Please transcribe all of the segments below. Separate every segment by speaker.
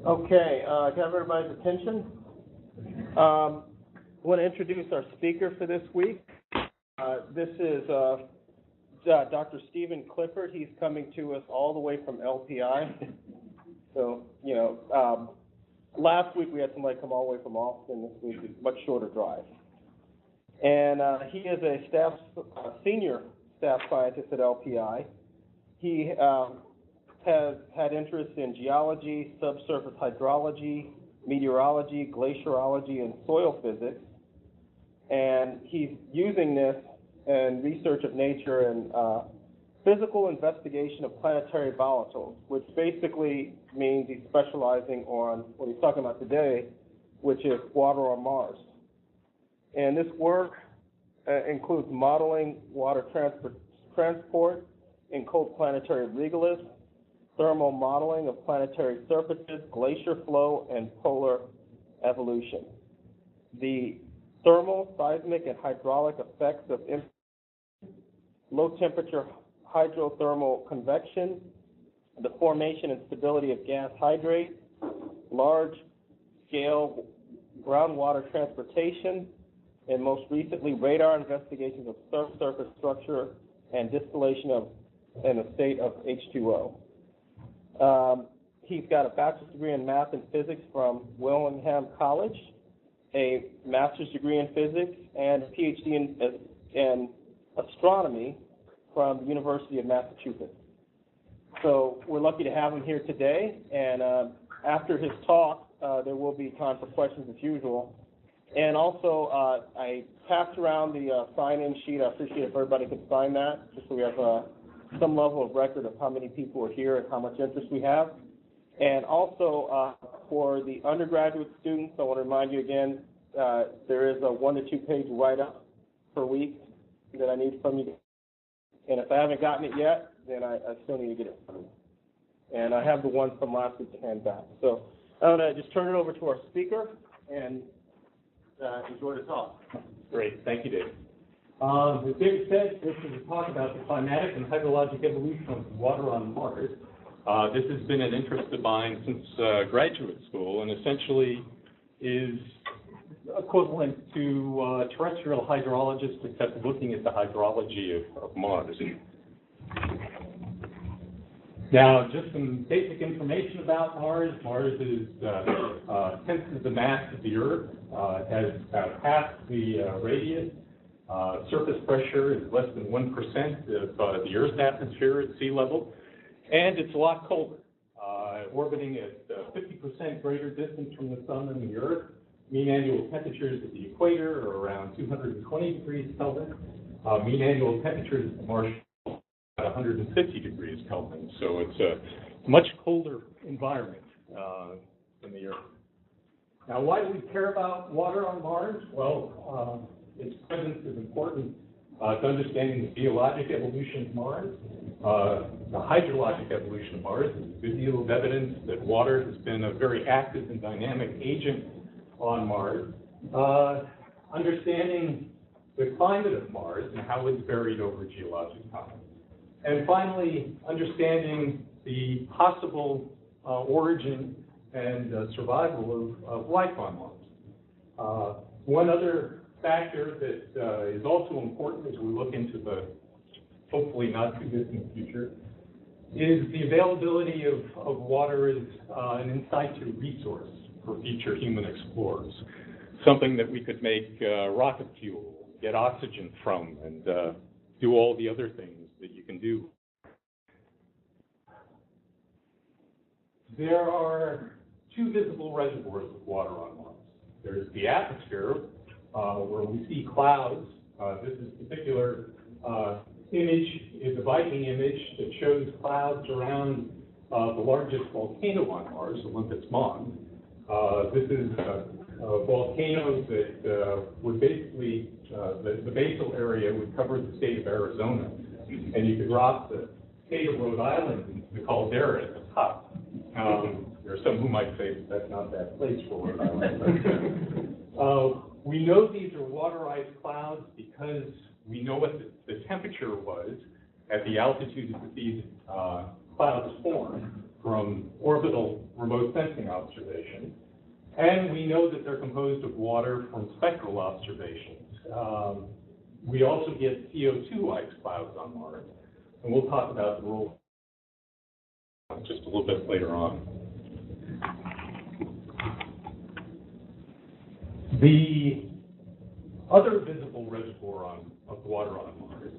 Speaker 1: Okay, can I have everybody's attention? I want to introduce our speaker for this week. This is Dr. Stephen Clifford. He's coming to us all the way from LPI. So, last week we had somebody come all the way from Austin. This week is a much shorter drive. And he is a senior staff scientist at LPI. He has had interest in geology, subsurface hydrology, meteorology, glaciology, and soil physics. And he's using this in research of nature and physical investigation of planetary volatiles, which basically means he's specializing on what he's talking about today, which is water on Mars. And this work includes modeling water transport in cold planetary regoliths, thermal modeling of planetary surfaces, glacier flow, and polar evolution. The thermal, seismic, and hydraulic effects of low-temperature hydrothermal convection, the formation and stability of gas hydrates, large-scale groundwater transportation, and most recently, radar investigations of subsurface structure and distillation in the state of H2O. He's got a bachelor's degree in math and physics from Willingham College, a master's degree in physics, and a PhD in astronomy from the University of Massachusetts. So we're lucky to have him here today, and after his talk, there will be time for questions as usual. And also, I passed around the sign-in sheet. I appreciate if everybody could sign that, just so we have some level of record of how many people are here and how much interest we have. And also, for the undergraduate students, I want to remind you again, there is a 1 to 2 page write-up per week that I need from you. And if I haven't gotten it yet, then I still need to get it from you. And I have the one from last week to hand back. So I'm going to just turn it over to our speaker and enjoy the talk.
Speaker 2: Great. Thank you, Dave. As David said, this is a talk about the climatic and hydrologic evolution of water on Mars. This has been an interest of mine since graduate school, and essentially is equivalent to terrestrial hydrologists, except looking at the hydrology of Mars. Now, just some basic information about Mars. Mars is 10th of the mass of the Earth. It has about half the radius. Surface pressure is less than 1% of the Earth's atmosphere at sea level, and it's a lot colder, orbiting at 50% greater distance from the Sun than the Earth. Mean annual temperatures at the equator are around 220 degrees Kelvin. Mean annual temperatures at the Martian are about 150 degrees Kelvin, so it's a much colder environment than the Earth. Now, why do we care about water on Mars? Well, its presence is important to understanding the geologic evolution of Mars. The hydrologic evolution of Mars is a good deal of evidence that water has been a very active and dynamic agent on Mars. Understanding the climate of Mars and how it's varied over geologic time. And finally, understanding the possible origin and survival of life on Mars. One other factor that is also important as we look into the hopefully not too distant future is the availability of water as an in situ resource for future human explorers, something that we could make rocket fuel, get oxygen from, and do all the other things that you can do. There are two visible reservoirs of water on Mars. There's the atmosphere, where we see clouds. This is a particular image is a Viking image that shows clouds around the largest volcano on Mars, Olympus Mons. This is a volcano that would basically, the basal area would cover the state of Arizona, and you could drop the state of Rhode Island into the caldera at the top. There are some who might say that that's not that place for Rhode Island. We know these are waterized clouds because we know what the temperature was at the altitude that these clouds sampling observations. And we know that they're composed of water from spectral observations. We also get CO2 ice clouds on Mars, and we'll talk about the role just a little bit later on. The other visible reservoir of water on Mars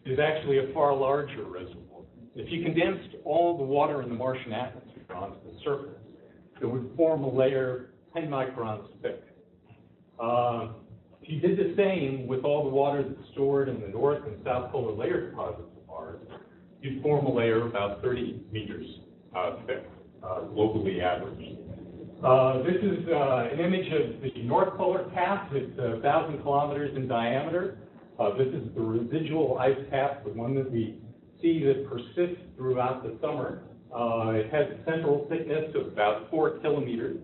Speaker 2: is actually a far larger reservoir. If you condensed all the water in the Martian atmosphere onto the surface, it would form a layer 10 microns thick. If you did the same with all the water that's stored in the north and south polar layer deposits of Mars, you'd form a layer about 30 meters thick, globally averaged. This is an image of the North Polar Cap. It's 1,000 kilometers in diameter. This is the residual ice cap, the one that we see that persists throughout the summer. It has a central thickness of about 4 kilometers.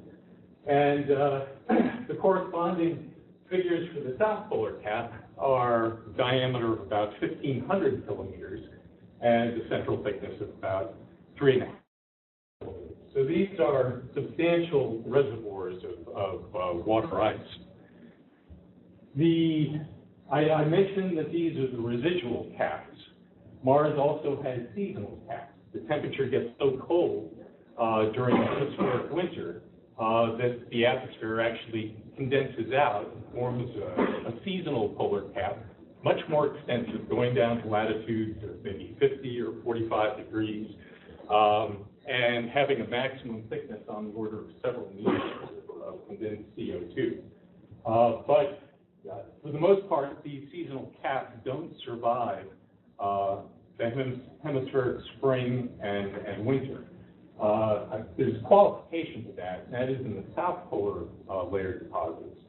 Speaker 2: And the corresponding figures for the South Polar Cap are diameter of about 1,500 kilometers and the central thickness of about 3.5 kilometers. So these are substantial reservoirs of water ice. I mentioned that these are the residual caps. Mars also has seasonal caps. The temperature gets so cold during the hemispheric winter that the atmosphere actually condenses out and forms a seasonal polar cap, much more extensive, going down to latitudes of maybe 50 or 45 degrees, and having a maximum thickness on the order of several meters of condensed CO2. But for the most part, these seasonal caps don't survive the hemispheric spring and winter. There's a qualification to that, and that is in the south polar layer deposits.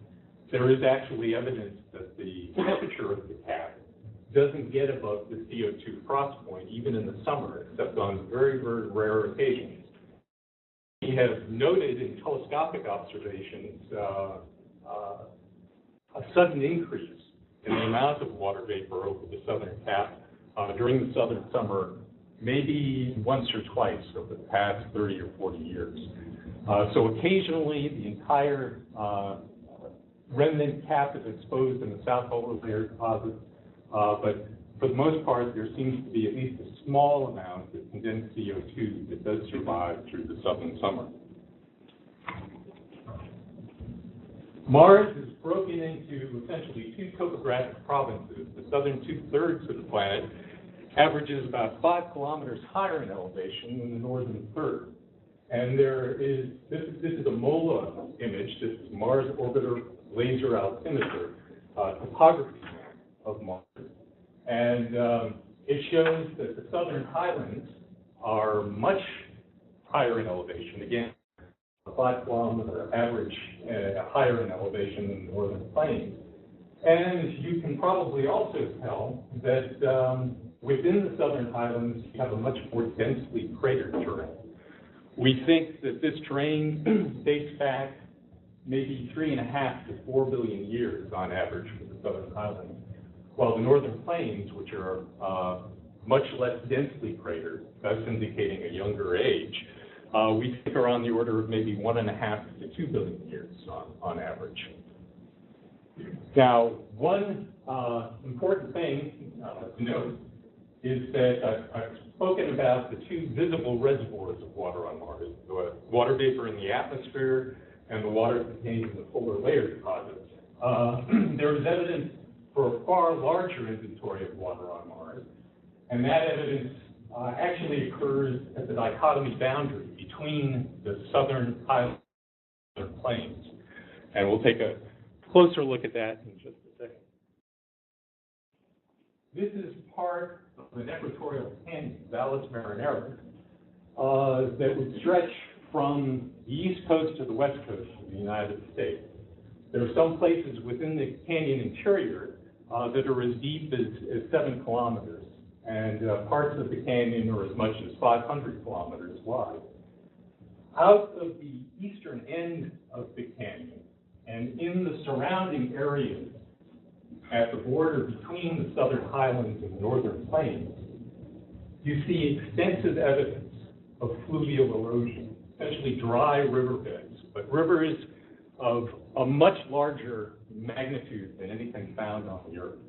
Speaker 2: There is actually evidence that the temperature of the cap doesn't get above the CO2 frost point, even in the summer, except on very, very rare occasions. We have noted in telescopic observations a sudden increase in the amount of water vapor over the southern cap during the southern summer, maybe once or twice over the past 30 or 40 years. So occasionally the entire remnant cap is exposed in the south polar layer deposits, but for the most part, there seems to be at least a small amount of condensed CO2 that does survive through the southern summer. Mars is broken into essentially two topographic provinces. The southern two-thirds of the planet averages about 5 kilometers higher in elevation than the northern third. And this is a MOLA image. This is Mars Orbiter Laser Altimeter topography map of Mars. And it shows that the southern highlands are much higher in elevation. Again, a 5 kilometer average higher in elevation than the northern plains. And you can probably also tell that within the southern highlands, you have a much more densely cratered terrain. We think that this terrain dates back maybe 3.5 to 4 billion years on average for the southern highlands, while the northern plains, which are much less densely cratered, thus indicating a younger age, we think are on the order of maybe 1.5 to 2 billion years on average. Now, one important thing to note is that I've spoken about the two visible reservoirs of water on Mars, the water vapor in the atmosphere and the water contained in the polar layer deposits. There is evidence for a far larger inventory of water on Mars, and that evidence actually occurs at the dichotomy boundary between the southern highlands and the plains. And we'll take a closer look at that in just a second. This is part of an equatorial canyon, Valles Marineris, that would stretch from the east coast to the west coast of the United States. There are some places within the canyon interior that are as deep as 7 kilometers, and parts of the canyon are as much as 500 kilometers wide. Out of the eastern end of the canyon and in the surrounding areas at the border between the southern highlands and the northern plains, you see extensive evidence of fluvial erosion. essentially dry riverbeds, but rivers of a much larger magnitude than anything found on the Earth.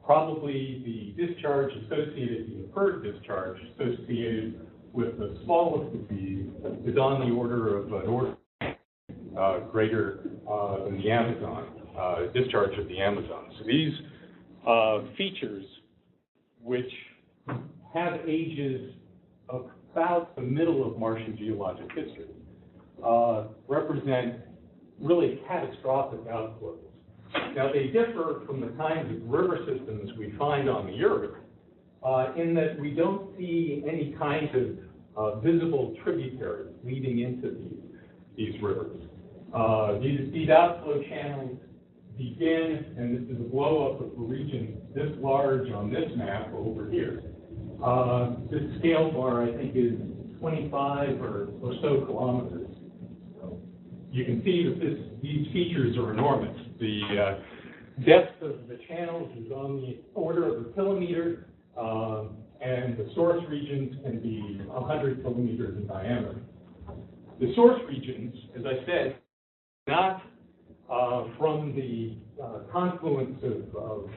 Speaker 2: Probably the discharge associated, the inferred discharge associated with the smallest of these is on the order of an order greater than the Amazon, discharge of the Amazon. So these features, which have ages of about the middle of Martian geologic history, represent really catastrophic outflows. Now, they differ from the kinds of river systems we find on the Earth in that we don't see any kind of visible tributaries leading into these rivers. These outflow channels begin, and this is a blow-up of a region this large on this map over here. This scale bar, I think, is 25 or so kilometers. So you can see that these features are enormous. The depth of the channels is on the order of a kilometer, and the source regions can be 100 kilometers in diameter. The source regions, as I said, not from the confluence of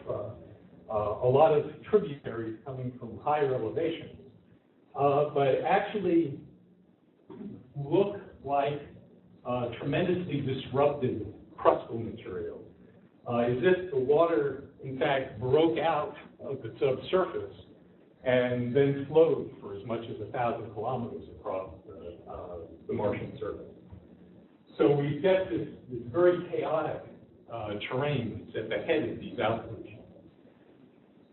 Speaker 2: a lot of tributaries coming from higher elevations, but actually look like tremendously disrupted crustal material. As if the water, in fact, broke out of the subsurface and then flowed for as much as 1,000 kilometers across the Martian surface. So we get this very chaotic terrain that's at the head of these outflow channels.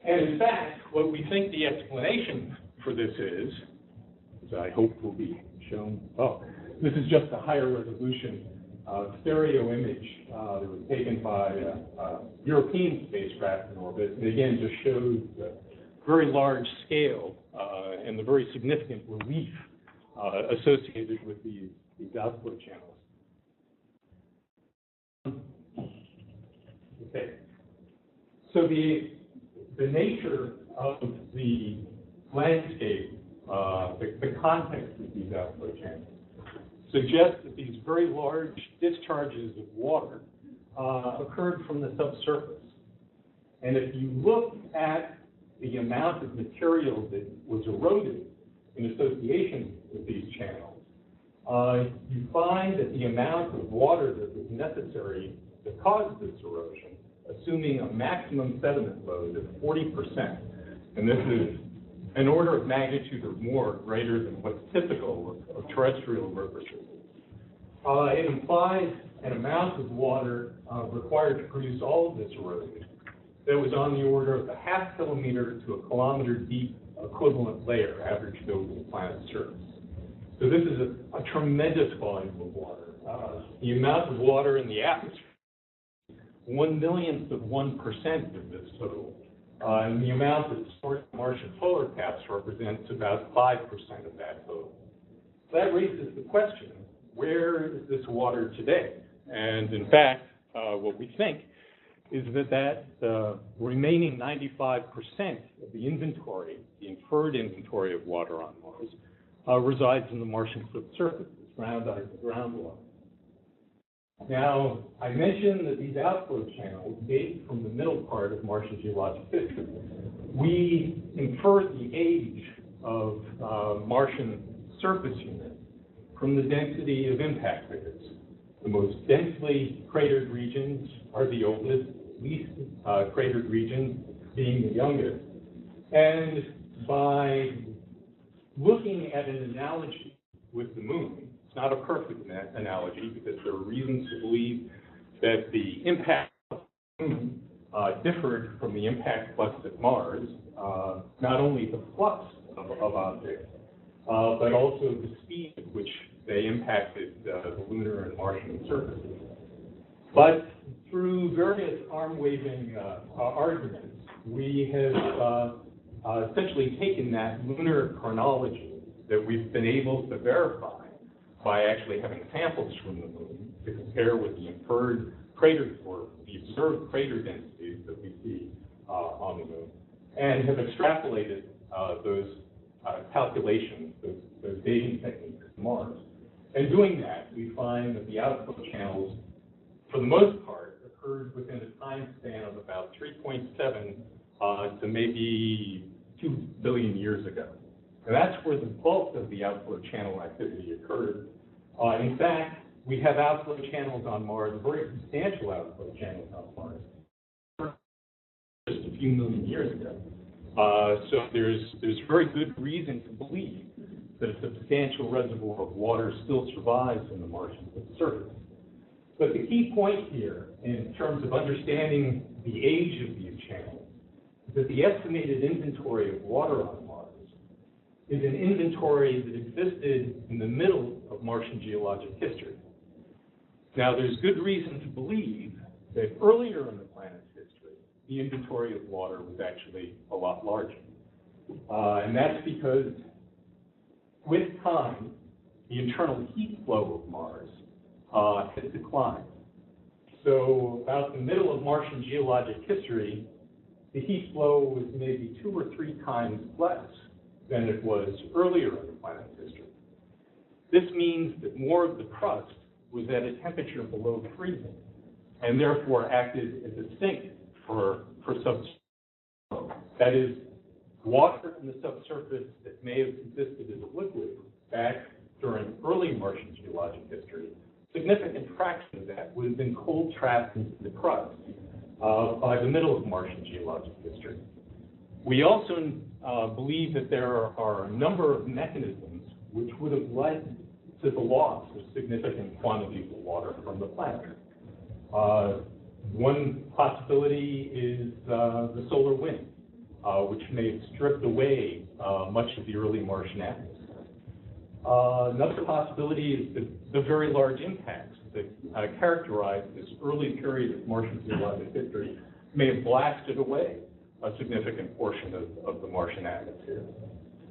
Speaker 2: And in fact, what we think the explanation for this is, as I hope will be shown, this is just a higher resolution stereo image that was taken by a European spacecraft in orbit, and again just shows the very large scale and the very significant relief associated with these outflow channels. Okay, so the nature of the landscape, the context of these outflow channels, suggests that these very large discharges of water occurred from the subsurface. And if you look at the amount of material that was eroded in association with these channels, you find that the amount of water that was necessary to cause this erosion, assuming a maximum sediment load of 40%, and this is an order of magnitude or more greater than what's typical of terrestrial river systems. It implies an amount of water required to produce all of this erosion that was on the order of a ½ kilometer to a kilometer deep equivalent layer averaged over the planet's surface. So this is a tremendous volume of water. The amount of water in the atmosphere, 1/1,000,000 of 1% of this total. And the amount that's stored in Martian polar caps represents about 5% of that total. That raises the question, where is this water today? And in fact, what we think is that remaining 95% of the inventory, the inferred inventory of water on Mars, resides in the Martian subsurface, groundwater. Now, I mentioned that these outflow channels date from the middle part of Martian geologic history. We inferred the age of Martian surface units from the density of impact craters. The most densely cratered regions are the oldest, least cratered regions being the youngest. And by looking at an analogy with the moon, it's not a perfect analogy because there are reasons to believe that the impact of the moon differed from the impact flux at Mars, not only the flux of objects, but also the speed at which they impacted the lunar and Martian surfaces. But through various arm-waving arguments, we have essentially taken that lunar chronology that we've been able to verify by actually having samples from the moon to compare with the inferred crater, or the observed crater densities that we see on the moon, and have extrapolated those calculations, those dating techniques, to Mars. And doing that, we find that the outflow channels, for the most part, occurred within a time span of about 3.7 to maybe 2 billion years ago. And that's where the bulk of the outflow channel activity occurred. In fact, we have outflow channels on Mars, very substantial outflow channels on Mars, just a few million years ago. So there's very good reason to believe that a substantial reservoir of water still survives in the Martian surface. But the key point here, in terms of understanding the age of these channels, is that the estimated inventory of water on Mars is an inventory that existed in the middle of Martian geologic history. Now, there's good reason to believe that earlier in the planet's history, the inventory of water was actually a lot larger. And that's because with time, the internal heat flow of Mars has declined. So about the middle of Martian geologic history, the heat flow was maybe 2 or 3 times less than it was earlier in the planet's history. This means that more of the crust was at a temperature below freezing, and therefore acted as a sink for subsurface. That is, water in the subsurface that may have existed as a liquid back during early Martian geologic history, significant fraction of that would have been cold trapped into the crust by the middle of Martian geologic history. We also believe that there are a number of mechanisms which would have led to the loss of significant quantities of water from the planet. One possibility is the solar wind, which may have stripped away much of the early Martian atmosphere. Another possibility is the very large impacts that characterized this early period of Martian geologic history may have blasted away a significant portion of the Martian atmosphere.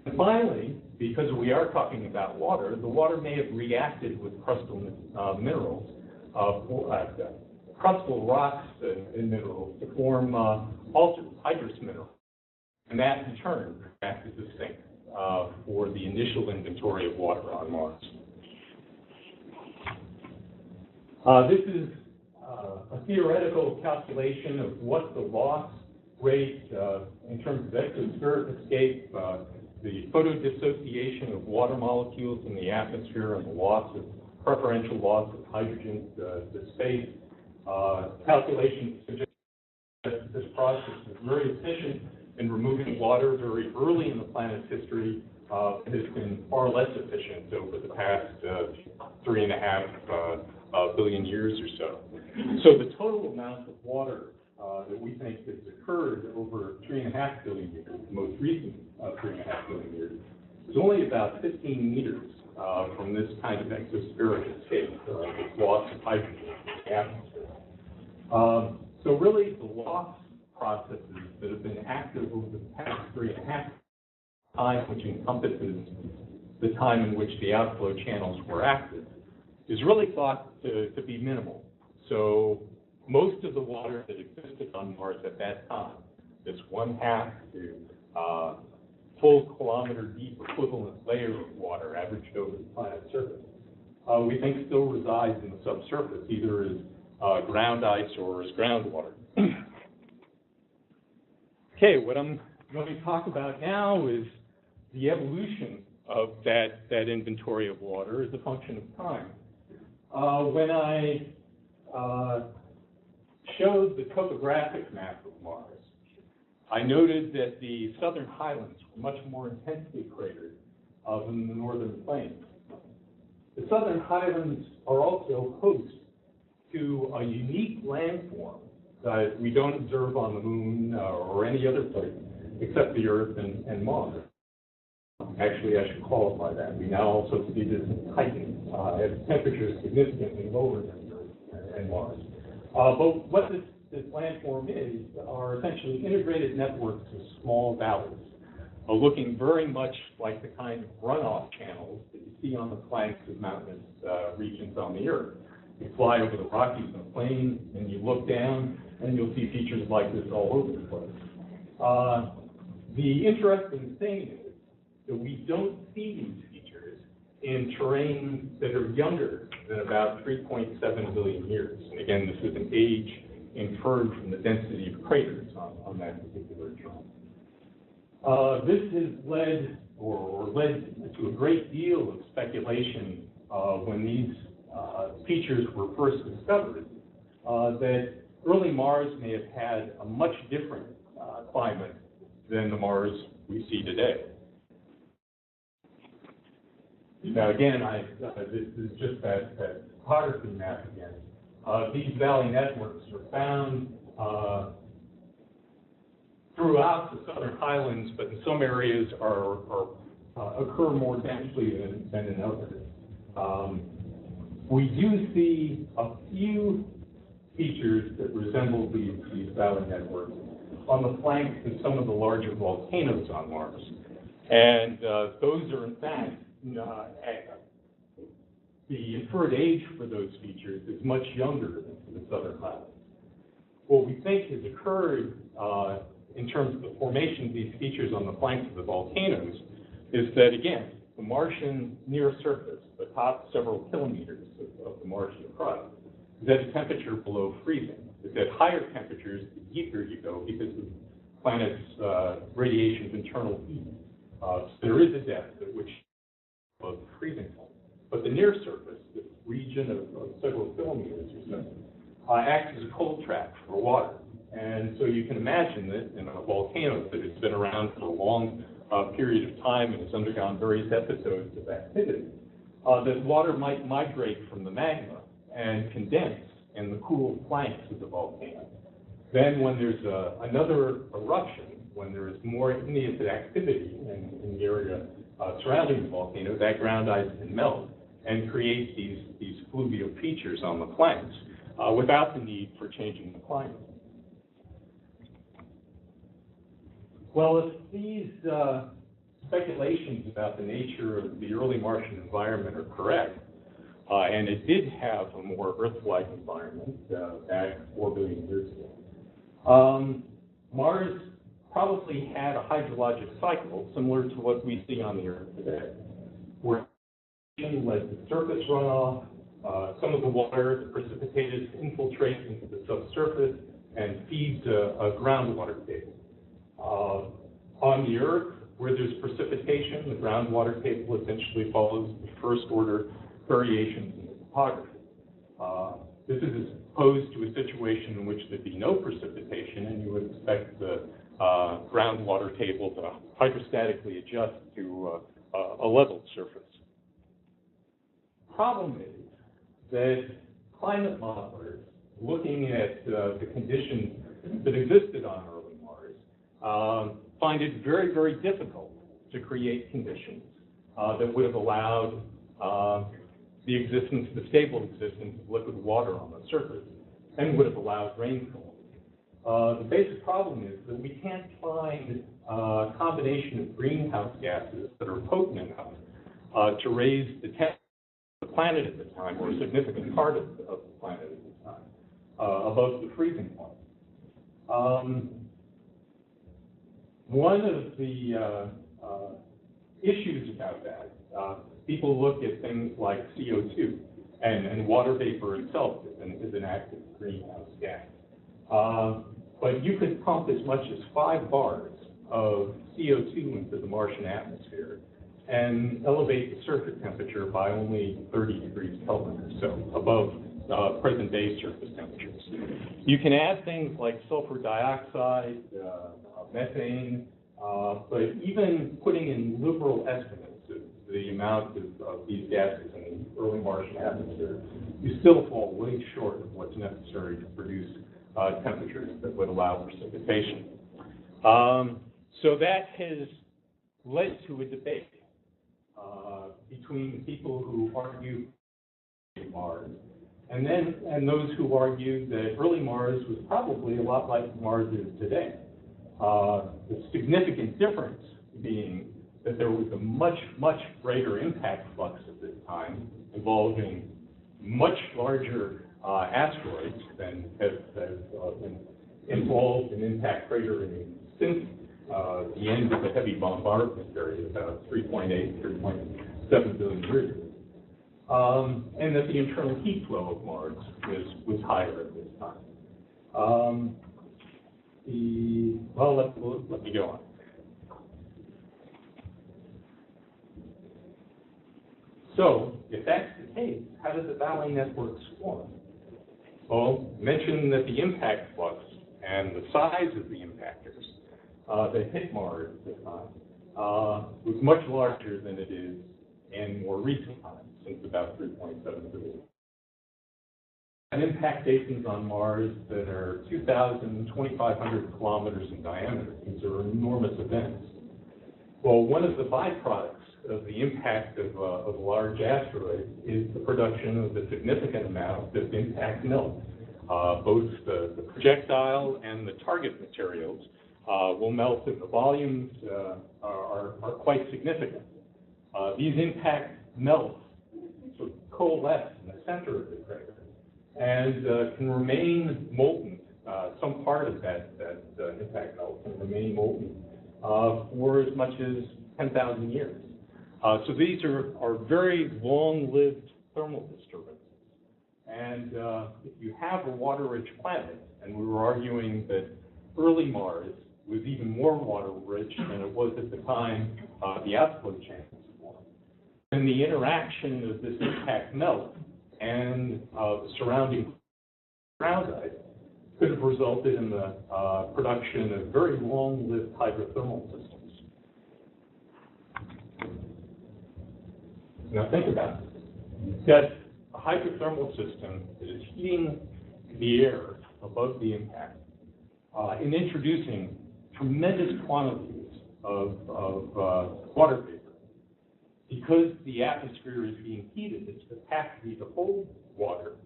Speaker 2: And finally, because we are talking about water, the water may have reacted with crustal minerals, crustal rocks and minerals to form altered hydrous minerals. And that, in turn, acts as a sink for the initial inventory of water on Mars. This is a theoretical calculation of what the loss rate in terms of exospheric escape, the photodissociation of water molecules in the atmosphere, and the preferential loss of hydrogen to space. Calculations suggest that this process is very efficient in removing water very early in the planet's history. It has been far less efficient over the past 3.5 billion years or so. So the total amount of water that we think has occurred over 3.5 billion years, the most recent 3.5 billion years, is only about 15 meters from this kind of exospheric escape, this loss of hydrogen in the atmosphere. So really, the loss processes that have been active over the past 3.5 time, which encompasses the time in which the outflow channels were active, is really thought to be minimal. So most of the water that existed on Mars at that time, this 1/2 to full kilometer deep equivalent layer of water averaged over the planet's surface, we think still resides in the subsurface, either as ground ice or as groundwater. Okay, what I'm going to talk about now is the evolution of that inventory of water as a function of time. When I showed the topographic map of Mars, I noted that the southern highlands were much more intensely cratered than the northern plains. The southern highlands are also host to a unique landform that we don't observe on the Moon or any other place except the Earth and Mars. Actually, I should qualify that. We now also see this in Titan at temperatures significantly lower than Earth and Mars. But what this landform is are essentially integrated networks of small valleys, looking very much like the kind of runoff channels that you see on the flanks of mountainous regions on the Earth. You fly over the Rockies and the plains, and you look down, and you'll see features like this all over the place. The interesting thing is that we don't see these features in terrains that are younger than about 3.7 billion years. And again, this is an age inferred from the density of craters on that particular terrain. This has led to a great deal of speculation when these features were first discovered, that early Mars may have had a much different climate than the Mars we see today. Now again, this is just that topography map again. These valley networks are found throughout the southern highlands, but in some areas occur more densely than in others. We do see a few features that resemble these valley networks on the flanks of some of the larger volcanoes on Mars. And those are, in fact, the inferred age for those features is much younger than for the southern highlands. What we think has occurred in terms of the formation of these features on the flanks of the volcanoes is that, again, the Martian near surface, the top several kilometers of the Martian crust, is at a temperature below freezing. It's at higher temperatures the deeper you go because of the planet's radiation of internal heat. So there is a depth at which above the freezing point. But the near surface, this region of several kilometers or so, acts as a cold trap for water. And so you can imagine that in a volcano that has been around for a long period of time and has undergone various episodes of activity, that water might migrate from the magma and condense in the cool flanks of the volcano. Then when there's another eruption, when there is more igneous activity in the area surrounding the volcano, that ground ice can melt and create these fluvial features on the flanks without the need for changing the climate. Well, if these speculations about the nature of the early Martian environment are correct, and it did have a more Earth-like environment back 4 billion years ago, Mars probably had a hydrologic cycle similar to what we see on the Earth today, where led to surface runoff, some of the water, the precipitated, infiltrates into the subsurface and feeds a groundwater table. On the Earth, where there's precipitation, the groundwater table essentially follows the first-order variations in the topography. This is as opposed to a situation in which there'd be no precipitation, and you would expect the groundwater table to hydrostatically adjust to a level surface. Problem is that climate modelers, looking at the conditions that existed on early Mars, find it very, very difficult to create conditions that would have allowed the stable existence of liquid water on the surface and would have allowed rainfall. The basic problem is that we can't find a combination of greenhouse gases that are potent enough to raise the temperature of the planet at the time, or a significant part of the planet at the time, above the freezing point. One of the issues about that, people look at things like CO2, and water vapor itself is an active greenhouse gas. But you could pump as much as 5 bars of CO2 into the Martian atmosphere and elevate the surface temperature by only 30 degrees Kelvin or so, above present-day surface temperatures. You can add things like sulfur dioxide, methane, but even putting in liberal estimates of the amount of these gases in the early Martian atmosphere, you still fall way short of what's necessary to produce temperatures that would allow precipitation. So that has led to a debate between people who argue Mars and those who argue that early Mars was probably a lot like Mars is today. The significant difference being that there was a much, much greater impact flux at this time, involving much larger asteroids than have been involved in impact cratering since the end of the heavy bombardment period, about 3.8, 7 billion years ago. And that the internal heat flow of Mars was higher at this time. Let me go on. So, if that's the case, how did the valley networks form? Well, mention that the impact flux and the size of the impactors that hit Mars at the time was much larger than it is in more recent times, since about 3.7 billion. And impact basins on Mars that are 2,000, 2,500 kilometers in diameter. These are enormous events. Well, one of the byproducts of the impact of a large asteroid is the production of a significant amount of impact melt. Both the projectile and the target materials will melt, and the volumes are quite significant. These impact melts sort of coalesce in the center of the crater and can remain molten. Some part of that impact melt can remain molten for as much as 10,000 years. So these are very long-lived thermal disturbances. And if you have a water-rich planet, and we were arguing that early Mars was even more water-rich than it was at the time the outflow channels formed, then the interaction of this impact melt and the surrounding ground ice could have resulted in the production of very long-lived hydrothermal systems. Now think about it. You've got a hydrothermal system that is heating the air above the impact and introducing tremendous quantities of water vapor. Because the atmosphere is being heated, its capacity to hold water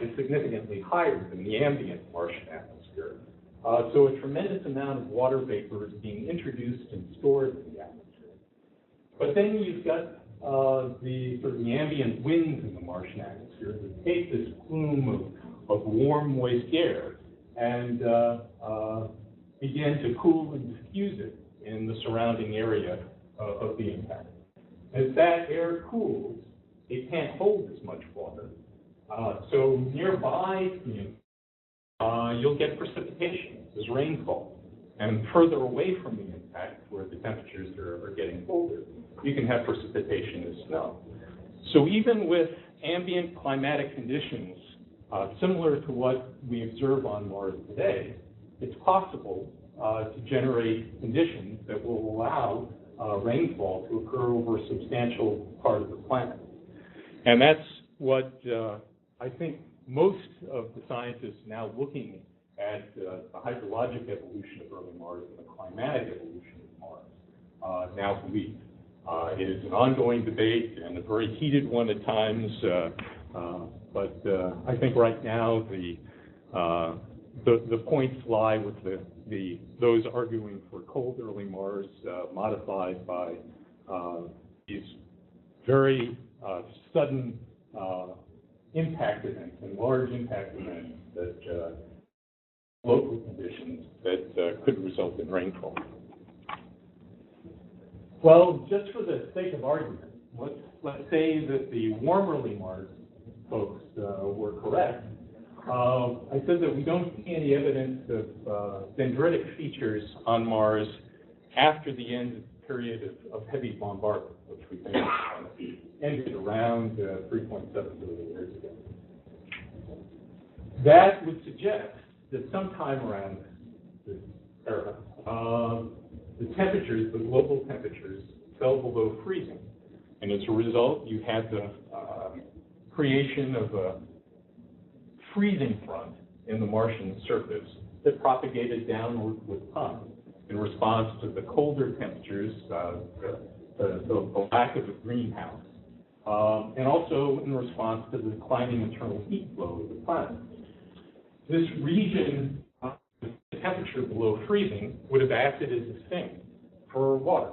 Speaker 2: is significantly higher than the ambient Martian atmosphere. So a tremendous amount of water vapor is being introduced and stored in the atmosphere. But then you've got the sort of the ambient winds in the Martian atmosphere that take this plume of warm, moist air and begin to cool and diffuse it in the surrounding area of the impact. As that air cools, it can't hold as much water. So nearby, you'll get precipitation as rainfall. And further away from the impact, where the temperatures are getting colder, you can have precipitation as snow. So even with ambient climatic conditions similar to what we observe on Mars today, it's possible to generate conditions that will allow rainfall to occur over a substantial part of the planet. And that's what I think most of the scientists now looking at the hydrologic evolution of early Mars and the climatic evolution of Mars now believe. It is an ongoing debate and a very heated one at times, but I think right now the points lie with those arguing for cold early Mars modified by these very sudden impact events and large impact events that local conditions that could result in rainfall. Well, just for the sake of argument, let's say that the warm early Mars folks were correct. I said that we don't see any evidence of dendritic features on Mars after the end of the period of heavy bombardment, which we think ended around 3.7 billion years ago. That would suggest that sometime around this era, the temperatures, the global temperatures, fell below freezing. And as a result, you had the creation of a freezing front in the Martian surface that propagated downward with time in response to the colder temperatures, the lack of a greenhouse, and also in response to the declining internal heat flow of the planet. This region, the temperature below freezing, would have acted as a sink for water.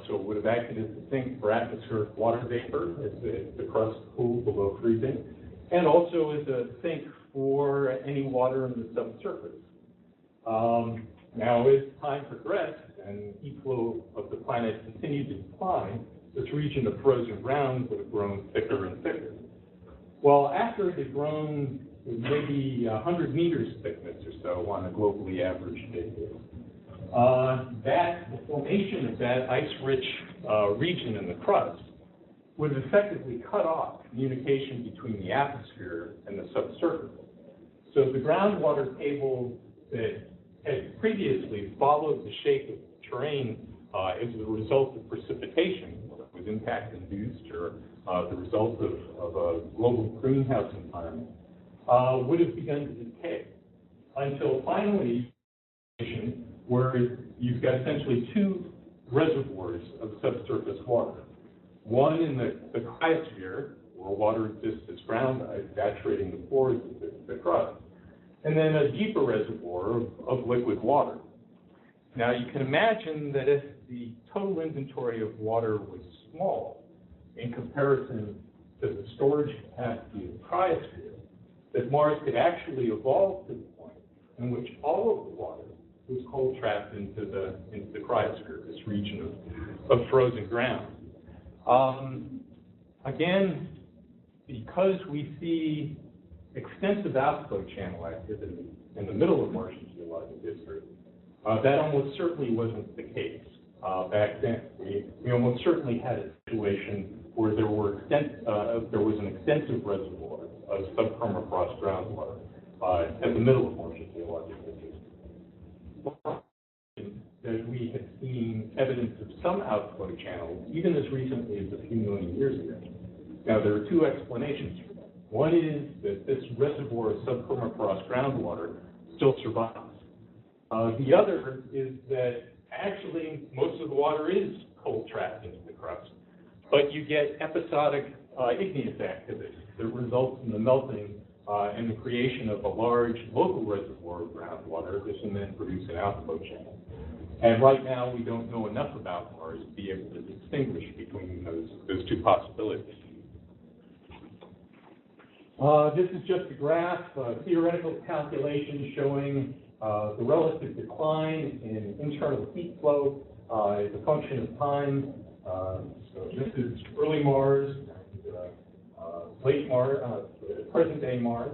Speaker 2: So it would have acted as a sink for atmospheric water vapor as the crust cooled below freezing, and also as a sink for any water in the subsurface. Now, as time progressed and heat flow of the planet continued to decline, this region of frozen ground would have grown thicker and thicker. Well, after it had grown maybe 100 meters thickness or so on a globally averaged basis, the formation of that ice-rich region in the crust would have effectively cut off communication between the atmosphere and the subsurface. So the groundwater table that had previously followed the shape of the terrain as a result of precipitation, whether it was impact-induced or the result of a global greenhouse environment, would have begun to decay until finally, where you've got essentially two reservoirs of subsurface water. One in the cryosphere, where water exists as ground ice, saturating the pores of the crust, and then a deeper reservoir of liquid water. Now, you can imagine that if the total inventory of water was small in comparison to the storage capacity of the cryosphere, that Mars could actually evolve to the point in which all of the water was cold trapped into the cryosphere, this region of frozen ground. Again, because we see extensive outflow channel activity in the middle of Martian geologic history, that almost certainly wasn't the case back then. We almost certainly had a situation where there was an extensive reservoir of subpermafrost groundwater at the middle of Martian geologic history. That we had seen evidence of some outflow channels even as recently as a few million years ago. Now, there are two explanations for that. One is that this reservoir of subpermafrost groundwater still survives. The other is that actually most of the water is cold trapped into the crust, but you get episodic igneous activity that results in the melting and the creation of a large local reservoir of groundwater. This can then produce an outflow channel. And right now, we don't know enough about Mars to be able to distinguish between those two possibilities. This is just a graph, theoretical calculation showing the relative decline in internal heat flow as a function of time. So this is early Mars, late Mars, present-day Mars.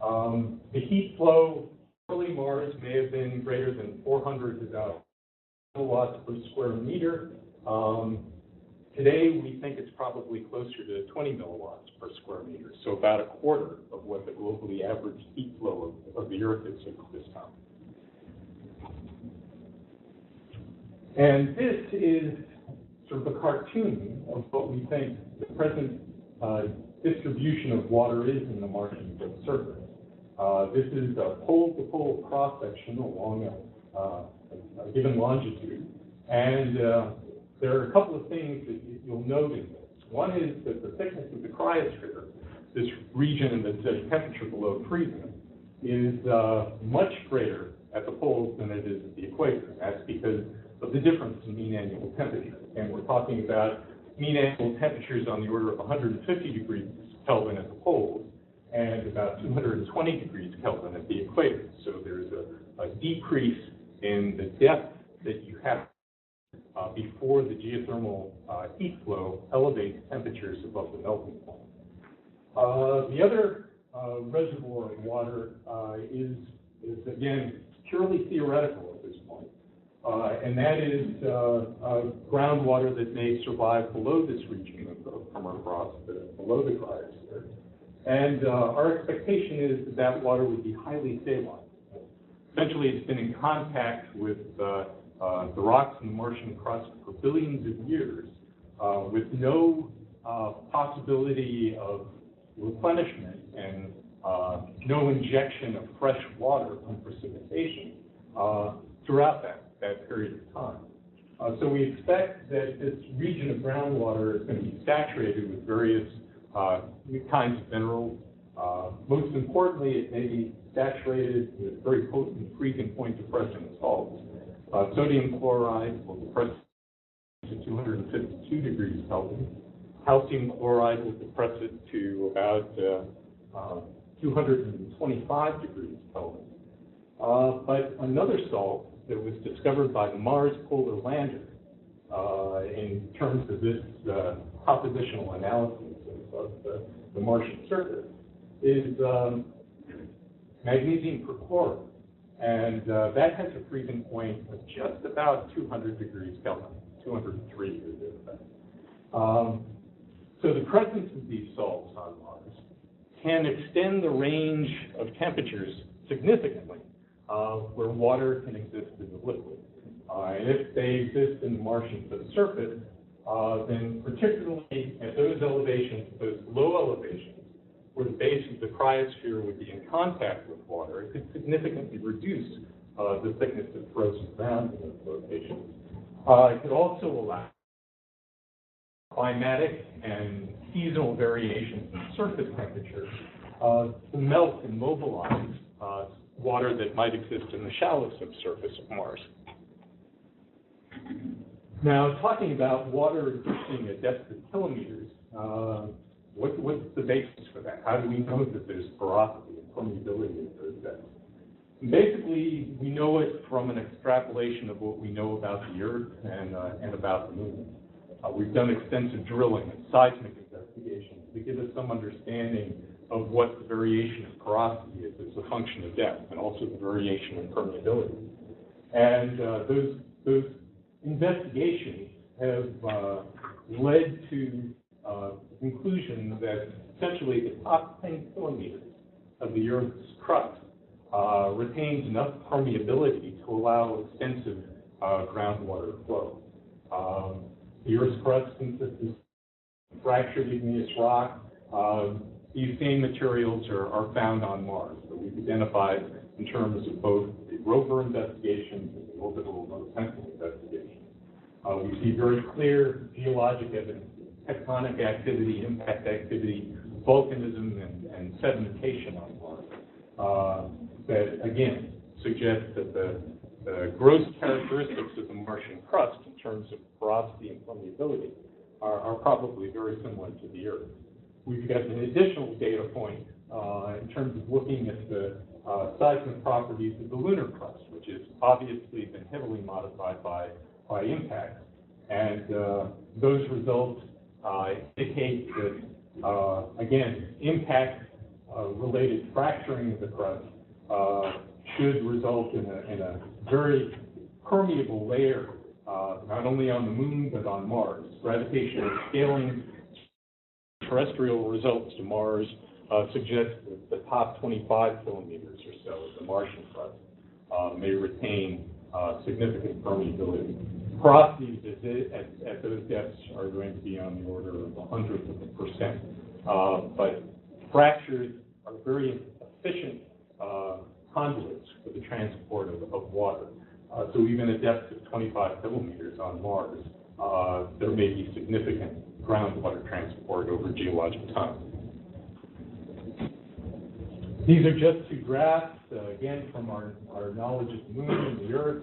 Speaker 2: The heat flow early Mars may have been greater than 400 kilowatts per square meter. Today, we think it's probably closer to 20 milliwatts per square meter, so about a quarter of what the globally average heat flow of the Earth is at this time. And this is sort of a cartoon of what we think the present distribution of water is in the Martian surface. This is a pole-to-pole cross-section along a given longitude, and there are a couple of things that you'll note in this. One is that the thickness of the cryosphere, this region that's at a temperature below freezing, is much greater at the poles than it is at the equator. That's because of the difference in mean annual temperature. And we're talking about mean annual temperatures on the order of 150 degrees Kelvin at the poles and about 220 degrees Kelvin at the equator. So there's a decrease in the depth that you have before the geothermal heat flow elevates temperatures above the melting point. The other reservoir of water is again purely theoretical at this point, and that is groundwater that may survive below this region of permafrost, below the cryosphere. And our expectation is that that water would be highly saline. Essentially, it's been in contact with the rocks in the Martian crust for billions of years with no possibility of replenishment and no injection of fresh water from precipitation throughout that period of time. So we expect that this region of groundwater is going to be saturated with various kinds of minerals. Most importantly, it may be saturated with very potent freezing point depressing salts. Sodium chloride will depress to 252 degrees Kelvin. Calcium chloride will depress it to about 225 degrees Kelvin. But another salt that was discovered by the Mars polar lander in terms of this compositional analysis of the Martian surface is magnesium perchlorate. And that has a freezing point of just about 200 degrees Kelvin, 203 or thereabouts. So the presence of these salts on Mars can extend the range of temperatures significantly where water can exist in the liquid. And if they exist in the Martian subsurface, then particularly at those elevations, those low elevations, where the base of the cryosphere would be in contact with water, it could significantly reduce the thickness of frozen ground in those locations. It could also allow climatic and seasonal variations in surface temperature to melt and mobilize water that might exist in the shallow subsurface of Mars. Now, talking about water existing at depths of kilometers, what's the basis for that? How do we know that there's porosity and permeability at those depths? And basically, we know it from an extrapolation of what we know about the Earth and about the Moon. We've done extensive drilling and seismic investigations to give us some understanding of what the variation of porosity is as a function of depth, and also the variation in permeability. And those investigations have led to the conclusion that essentially the top 10 kilometers of the Earth's crust retains enough permeability to allow extensive groundwater flow. The Earth's crust consists of fractured igneous rock. These same materials are found on Mars, that we've identified in terms of both the rover investigations and the orbital remote sensing investigations. We see very clear geologic evidence of tectonic activity, impact activity, volcanism, and sedimentation on Mars that, again, suggests that the gross characteristics of the Martian crust in terms of porosity and permeability are probably very similar to the Earth. We've got an additional data point in terms of looking at the seismic properties of the lunar crust, which has obviously been heavily modified by impact. And those results indicate that, again, impact-related fracturing of the crust should result in a very permeable layer, not only on the Moon, but on Mars. Gravitational scaling terrestrial results to Mars suggest that the top 25 kilometers or so of the Martian crust may retain significant permeability. Porosities at those depths are going to be on the order of the hundredths of a percent. But fractures are very efficient conduits for the transport of water. So even at depths of 25 kilometers on Mars, there may be significant groundwater transport over geologic time. These are just two graphs, again, from our knowledge of the Moon and the Earth.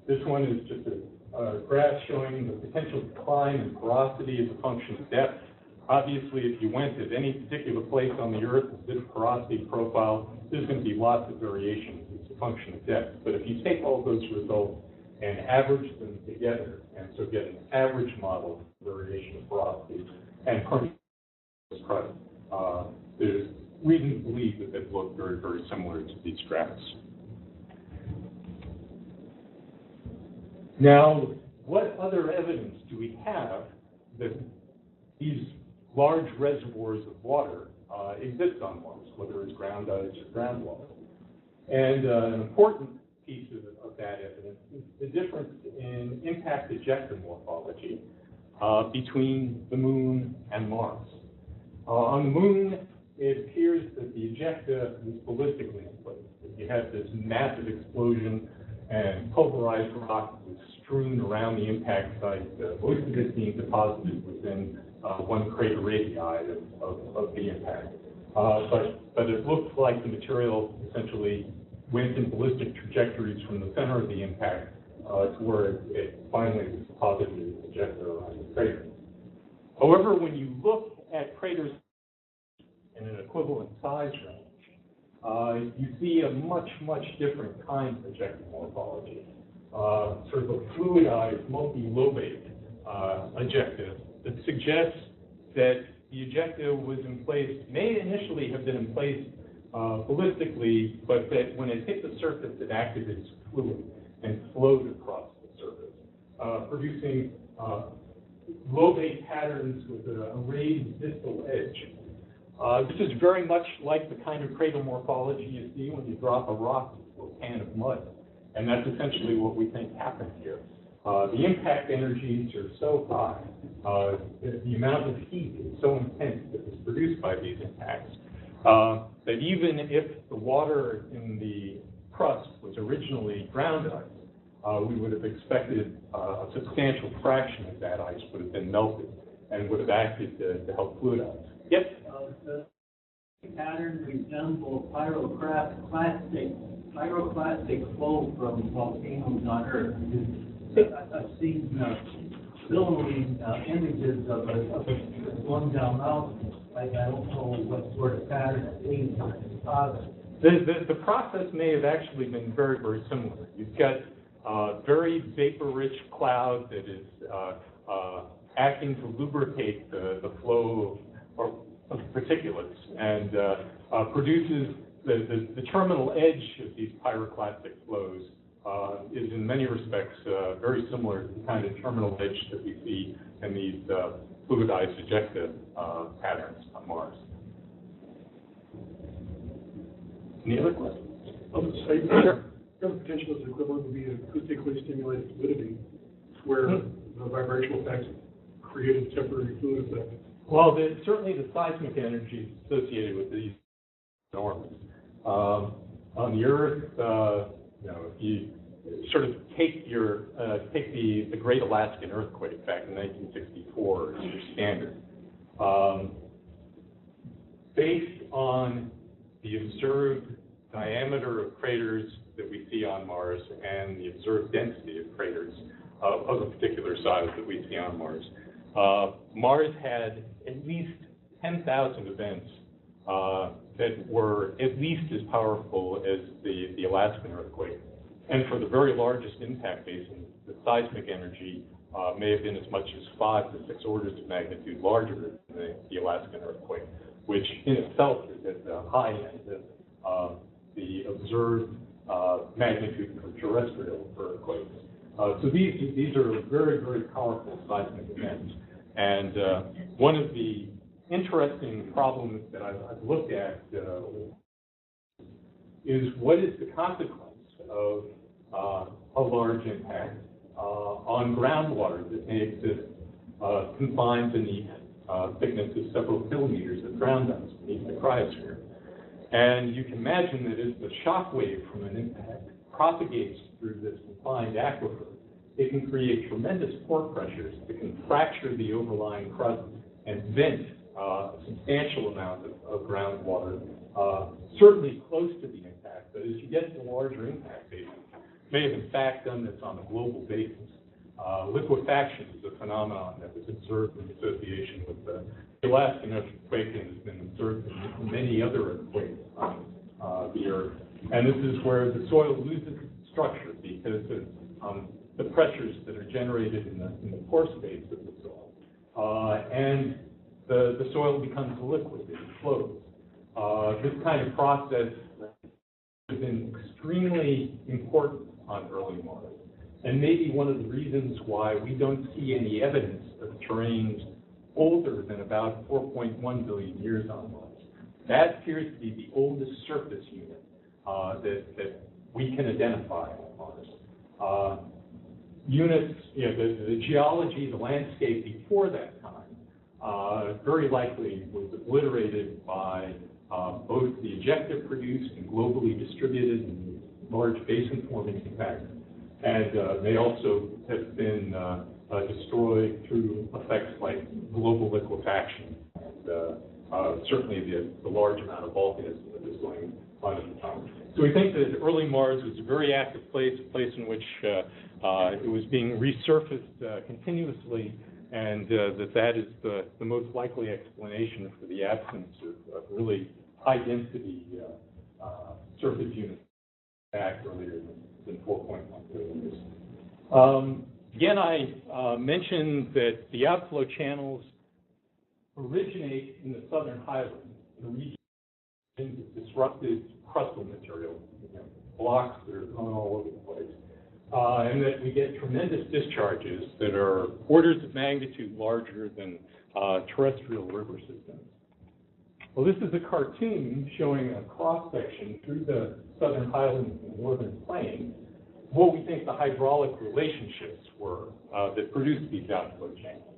Speaker 2: This one is just a graph showing the potential decline in porosity as a function of depth. Obviously, if you went at any particular place on the Earth with this porosity profile, there's going to be lots of variations as a function of depth. But if you take all those results and average them together, and so get an average model of variation of porosity and permeability crust, there's reason to believe that they look very, very similar to these graphs. Now, what other evidence do we have that these large reservoirs of water exist on Mars, whether it's ground ice or groundwater? And an important piece of that evidence is the difference in impact ejecta morphology between the Moon and Mars. On the Moon, it appears that the ejecta is ballistically inflated. You have this massive explosion and pulverized rock was strewn around the impact site, most of it being deposited within one crater radii of the impact. But it looks like the material essentially went in ballistic trajectories from the center of the impact to where it finally was deposited in the ejecta around the crater. However, when you look at craters in an equivalent size range, you see a much, much different kind of ejecta morphology. sort of a fluidized, multi-lobate ejecta that suggests that the ejecta was in place, may initially have been in place ballistically, but that when it hit the surface, it acted as fluid and flowed across the surface, producing lobate patterns with a raised distal edge. This is very much like the kind of cradle morphology you see when you drop a rock into a pan of mud. And that's essentially what we think happened here. The impact energies are so high, the amount of heat is so intense that is produced by these impacts, that even if the water in the crust was originally ground ice, we would have expected a substantial fraction of that ice would have been melted and would have acted to help fluidize. Yes?
Speaker 3: The pattern resembles pyroclastic flow from volcanoes on Earth. I've seen billowing images of a going down mountain. I don't know what sort of pattern it means.
Speaker 2: The process may have actually been very, very similar. You've got very vapor-rich cloud that is acting to lubricate the flow of particulates and produces the terminal edge of these pyroclastic flows is in many respects very similar to the kind of terminal edge that we see in these fluidized ejecta patterns on Mars. Any other questions?
Speaker 4: Sure. The potential is equivalent would be acoustically stimulated fluidity, where the vibrational effects created a temporary fluid effect.
Speaker 2: Well, certainly the seismic energy associated with these are enormous. On the Earth, if you sort of take the Great Alaskan Earthquake back in 1964 as your standard, based on the observed diameter of craters that we see on Mars and the observed density of craters of a particular size that we see on Mars, Mars had at least 10,000 events that were at least as powerful as the Alaskan earthquake. And for the very largest impact basins, the seismic energy may have been as much as 5 to 6 orders of magnitude larger than the Alaskan earthquake, which in itself is at the high end of the observed magnitude for terrestrial earthquakes. So these are very, very powerful seismic events. And one of the interesting problems that I've looked at is what is the consequence of a large impact on groundwater that may exist confined beneath thickness of several kilometers of ground ice beneath the cryosphere. And you can imagine that as the shock wave from an impact propagates through this confined aquifer, it can create tremendous pore pressures that can fracture the overlying crust and vent a substantial amount of groundwater, certainly close to the impact. But as you get to larger impact basins, may have in fact done this on a global basis. Liquefaction is a phenomenon that was observed in association with the Alaskan earthquake and has been observed in many other earthquakes on the Earth. And this is where the soil loses its structure because of the pressures that are generated in the pore space of the soil. And the soil becomes liquid and flows. This kind of process has been extremely important on early Mars, and maybe one of the reasons why we don't see any evidence of terrains older than about 4.1 billion years on Mars. That appears to be the oldest surface unit that we can identify on Mars. Units, the geology, the landscape before that time, very likely was obliterated by both the ejecta produced and globally distributed and large basin-forming impacts, and may also have been destroyed through effects like global liquefaction and certainly the large amount of volcanism that was going on at the time. So we think that early Mars was a very active place, a place in which it was being resurfaced continuously, and that is the most likely explanation for the absence of really high-density surface units back earlier than 4.1 billion years. Again, I mentioned that the outflow channels originate in the southern highlands, the region of disrupted crustal material, blocks that are going all over the place, and that we get tremendous discharges that are orders of magnitude larger than terrestrial river systems. Well, this is a cartoon showing a cross-section through the southern highlands and the northern plains, what we think the hydraulic relationships were that produced these outflow channels.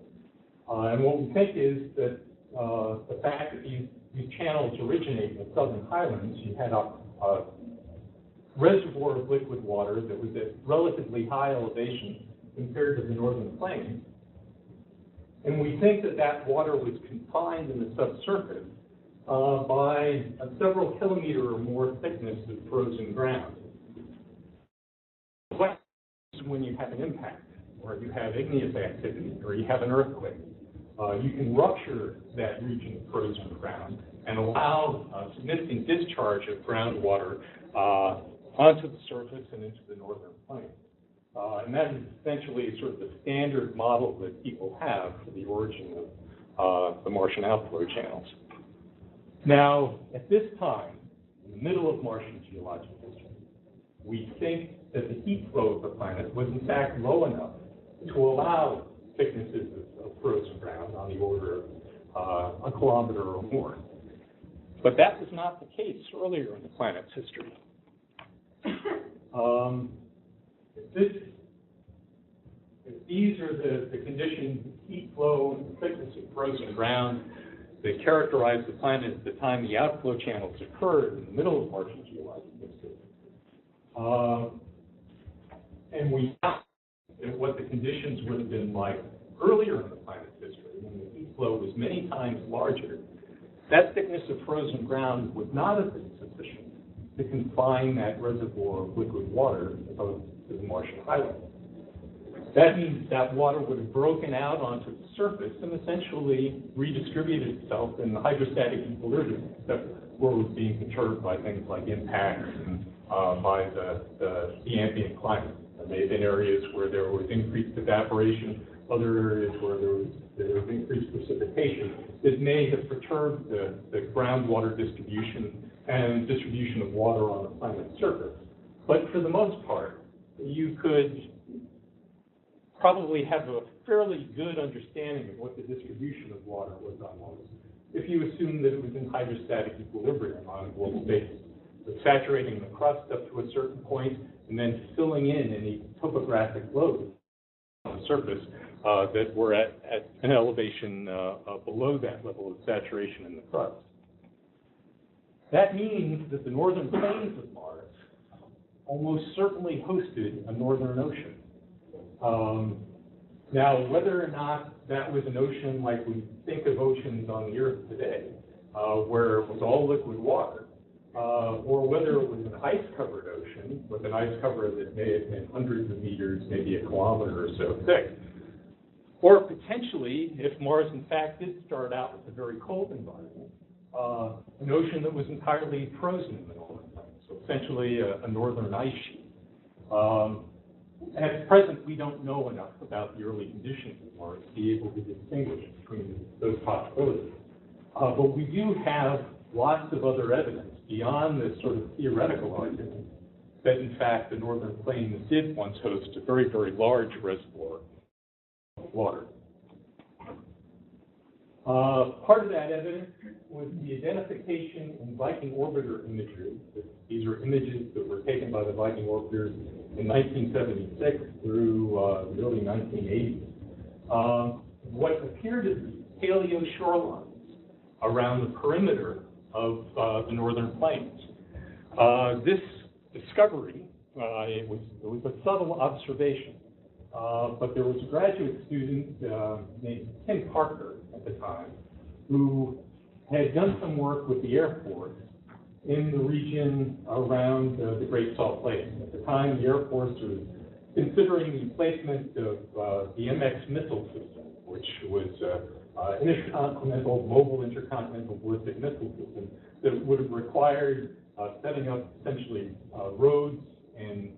Speaker 2: And what we think is that the fact that these channels originate in the southern highlands, you had a reservoir of liquid water that was at relatively high elevation compared to the northern plains. And we think that that water was confined in the subsurface by a several kilometer or more thickness of frozen ground. What happens when you have an impact, or you have igneous activity, or you have an earthquake? You can rupture that region of frozen ground and allow a significant discharge of groundwater onto the surface and into the northern plains. And that is essentially sort of the standard model that people have for the origin of the Martian outflow channels. Now, at this time, in the middle of Martian geologic history, we think that the heat flow of the planet was in fact low enough to allow thicknesses of frozen ground on the order of a kilometer or more. But that was not the case earlier in the planet's history. If these are the conditions, heat flow and thickness of frozen ground that characterized the planet at the time the outflow channels occurred in the middle of Martian geologic history. And we know what the conditions would have been like earlier in the planet's history, when the heat flow was many times larger. That thickness of frozen ground would not have been sufficient to confine that reservoir of liquid water to the Martian highlands. That means that water would have broken out onto the surface and essentially redistributed itself in the hydrostatic equilibrium, except where it was being perturbed by things like impacts and by the ambient climate. There may have been areas where there was increased evaporation, other areas where there was increased precipitation that may have perturbed the groundwater distribution and distribution of water on the planet's surface. But for the most part, you could probably have a fairly good understanding of what the distribution of water was on Mars if you assume that it was in hydrostatic equilibrium on a global basis, saturating the crust up to a certain point and then filling in any topographic loads on the surface that were at an elevation below that level of saturation in the crust. That means that the northern plains of Mars almost certainly hosted a northern ocean. Now, whether or not that was an ocean like we think of oceans on the Earth today, where it was all liquid water, or whether it was an ice-covered ocean with an ice cover that may have been hundreds of meters, maybe a kilometer or so thick, or potentially, if Mars in fact did start out with a very cold environment, an ocean that was entirely frozen in the northern plains, so essentially a northern ice sheet. At present, we don't know enough about the early conditions of Mars to be able to distinguish between those possibilities. But we do have lots of other evidence beyond this sort of theoretical argument that, in fact, the northern plains did once host a very, very large reservoir of water. Part of that evidence was the identification in Viking orbiter imagery. These are images that were taken by the Viking orbiters in 1976 through the early 1980s. What appeared to be Paleoshorelines around the perimeter of the northern plains. This discovery, it was a subtle observation, but there was a graduate student named Tim Parker at the time who had done some work with the Air Force in the region around the Great Salt Lake. At the time, the Air Force was considering the placement of the MX missile system, which was mobile intercontinental ballistic missile system that would have required setting up essentially roads and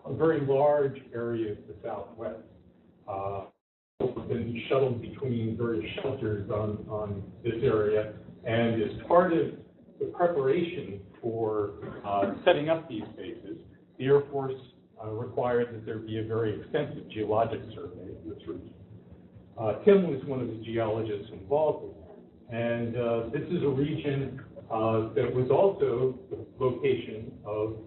Speaker 2: a very large area to the southwest. Been shuttled between various shelters on this area, and as part of the preparation for setting up these bases, the Air Force required that there be a very extensive geologic survey of this region. Tim was one of the geologists involved with that, and this is a region that was also the location of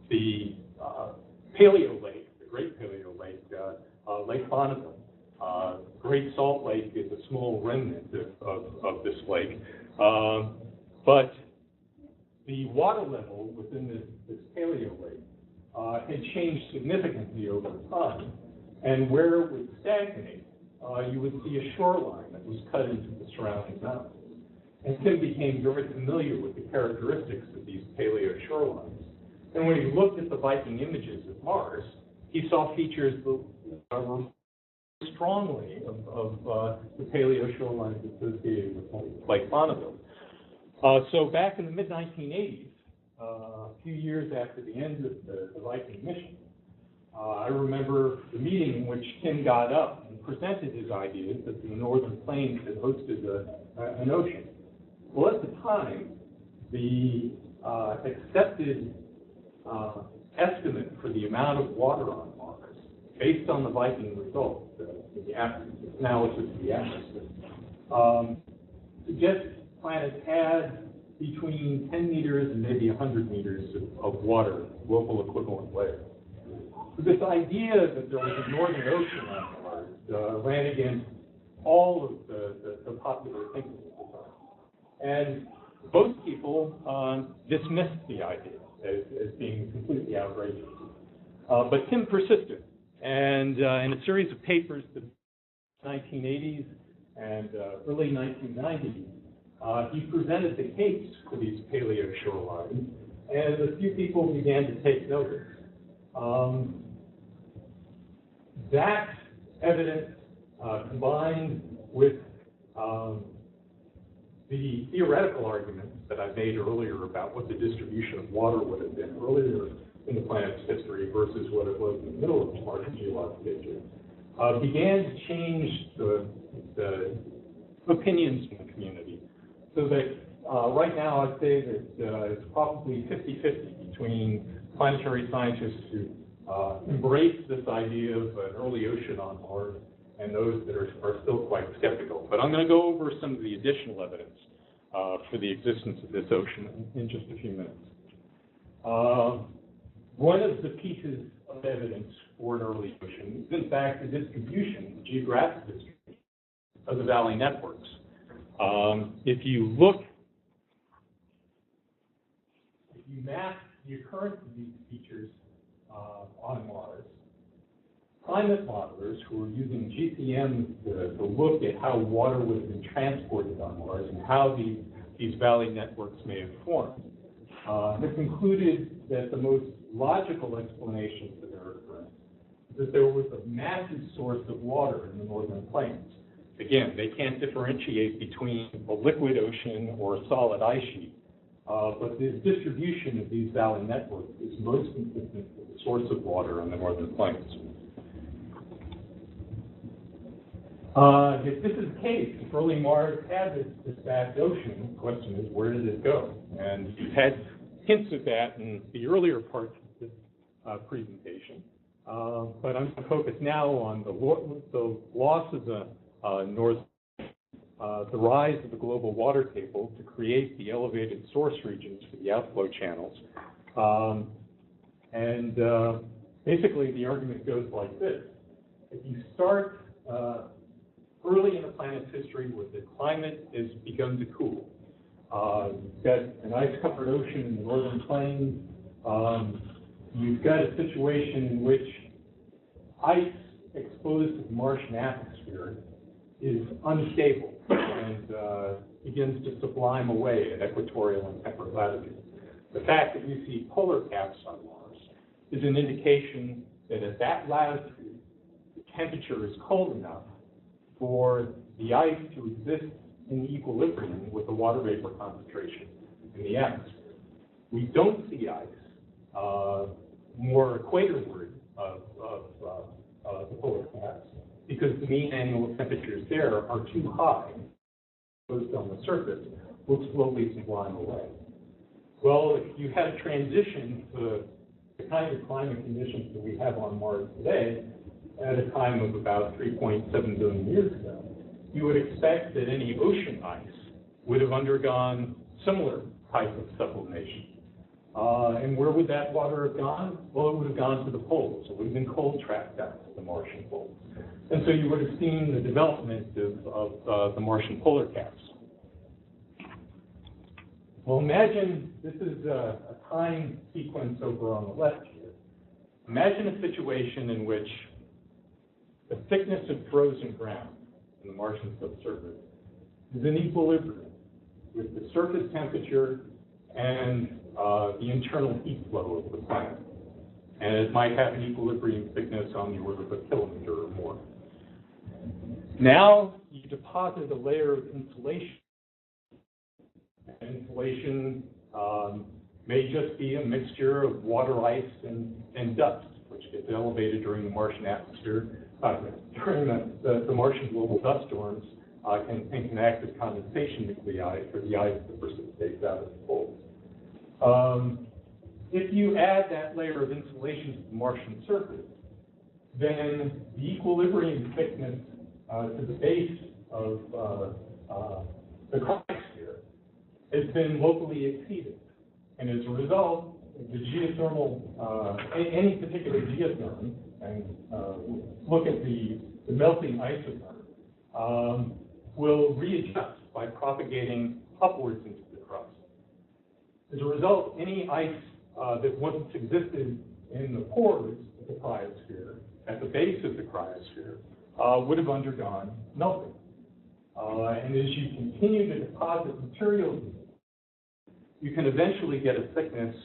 Speaker 2: the Paleo Lake, the Great Paleo Lake, Lake Bonneville. Great Salt Lake is a small remnant of this lake, but the water level within this Paleo Lake had changed significantly over time, and where it would stagnate, you would see a shoreline that was cut into the surrounding mountains. And Tim became very familiar with the characteristics of these paleo shorelines. And when he looked at the Viking images of Mars, he saw features that were strongly of the paleo shorelines associated with Lake Bonneville. So back in the mid-1980s, a few years after the end of the Viking mission, I remember the meeting in which Tim got up and presented his ideas that the Northern Plains had hosted an ocean. Well, at the time, the accepted estimate for the amount of water on Mars, based on the Viking results, the analysis of the atmosphere, suggests the planet had between 10 meters and maybe 100 meters of water, local equivalent layer. So this idea that there was a northern ocean on Mars ran against all of the popular thinking at the time. And most people dismissed the idea as being completely outrageous. But Tim persisted, and in a series of papers in the 1980s and early 1990s, he presented the case for these paleo shorelines, and a few people began to take notice. That evidence, combined with the theoretical arguments that I made earlier about what the distribution of water would have been earlier in the planet's history versus what it was in the middle of the Martian geologic age, began to change the opinions in the community. So that right now I'd say that it's probably 50-50 between planetary scientists who embrace this idea of an early ocean on Mars and those that are still quite skeptical. But I'm going to go over some of the additional evidence for the existence of this ocean in just a few minutes. One of the pieces of evidence for an early ocean is, in fact, the distribution, the geographic distribution of the valley networks. If you map the occurrence of these features on Mars, climate modelers who are using GCM to look at how water would have been transported on Mars and how these valley networks may have formed, have concluded that the most logical explanation for their occurrence is that there was a massive source of water in the northern plains. Again, they can't differentiate between a liquid ocean or a solid ice sheet, but the distribution of these valley networks is most consistent with the source of water on the northern plains. If this is the case, if early Mars had this vast ocean, the question is, where did it go? And you've had hints of that in the earlier parts of this presentation. But I'm going to focus now on the loss of the the rise of the global water table to create the elevated source regions for the outflow channels. Basically, the argument goes like this. If you start early in the planet's history where the climate has begun to cool, you've got an ice-covered ocean in the northern plains, you've got a situation in which ice exposed to the Martian atmosphere is unstable and begins to sublime away at equatorial and temperate latitudes. The fact that you see polar caps on Mars is an indication that at that latitude, the temperature is cold enough for the ice to exist in equilibrium with the water vapor concentration in the atmosphere. We don't see ice more equatorward of the polar caps, because the mean annual temperatures there are too high, exposed on the surface, will slowly sublime away. Well, if you had a transition to the kind of climate conditions that we have on Mars today, at a time of about 3.7 billion years ago, you would expect that any ocean ice would have undergone similar type of sublimation. And where would that water have gone? Well, it would have gone to the poles. It would have been cold tracked out to the Martian poles. And so you would have seen the development of the Martian polar caps. Well, imagine this is a time sequence over on the left here. Imagine a situation in which the thickness of frozen ground in the Martian subsurface is in equilibrium with the surface temperature and the internal heat flow of the planet. And it might have an equilibrium thickness on the order of a kilometer or more. Now you deposit a layer of insulation. And insulation may just be a mixture of water ice and dust, which gets elevated during the Martian atmosphere, during the Martian global dust storms, and can act as condensation nuclei for the ice that precipitates out of the poles. If you add that layer of insulation to the Martian surface, then the equilibrium thickness to the base of the cryosphere has been locally exceeded. And as a result, the geothermal, any particular geotherm, and look at the melting isotherm, will readjust by propagating upwards into the crust. As a result, any ice that once existed in the pores of the cryosphere, at the base of the cryosphere, would have undergone melting. And as you continue to deposit materials, you can eventually get a thickness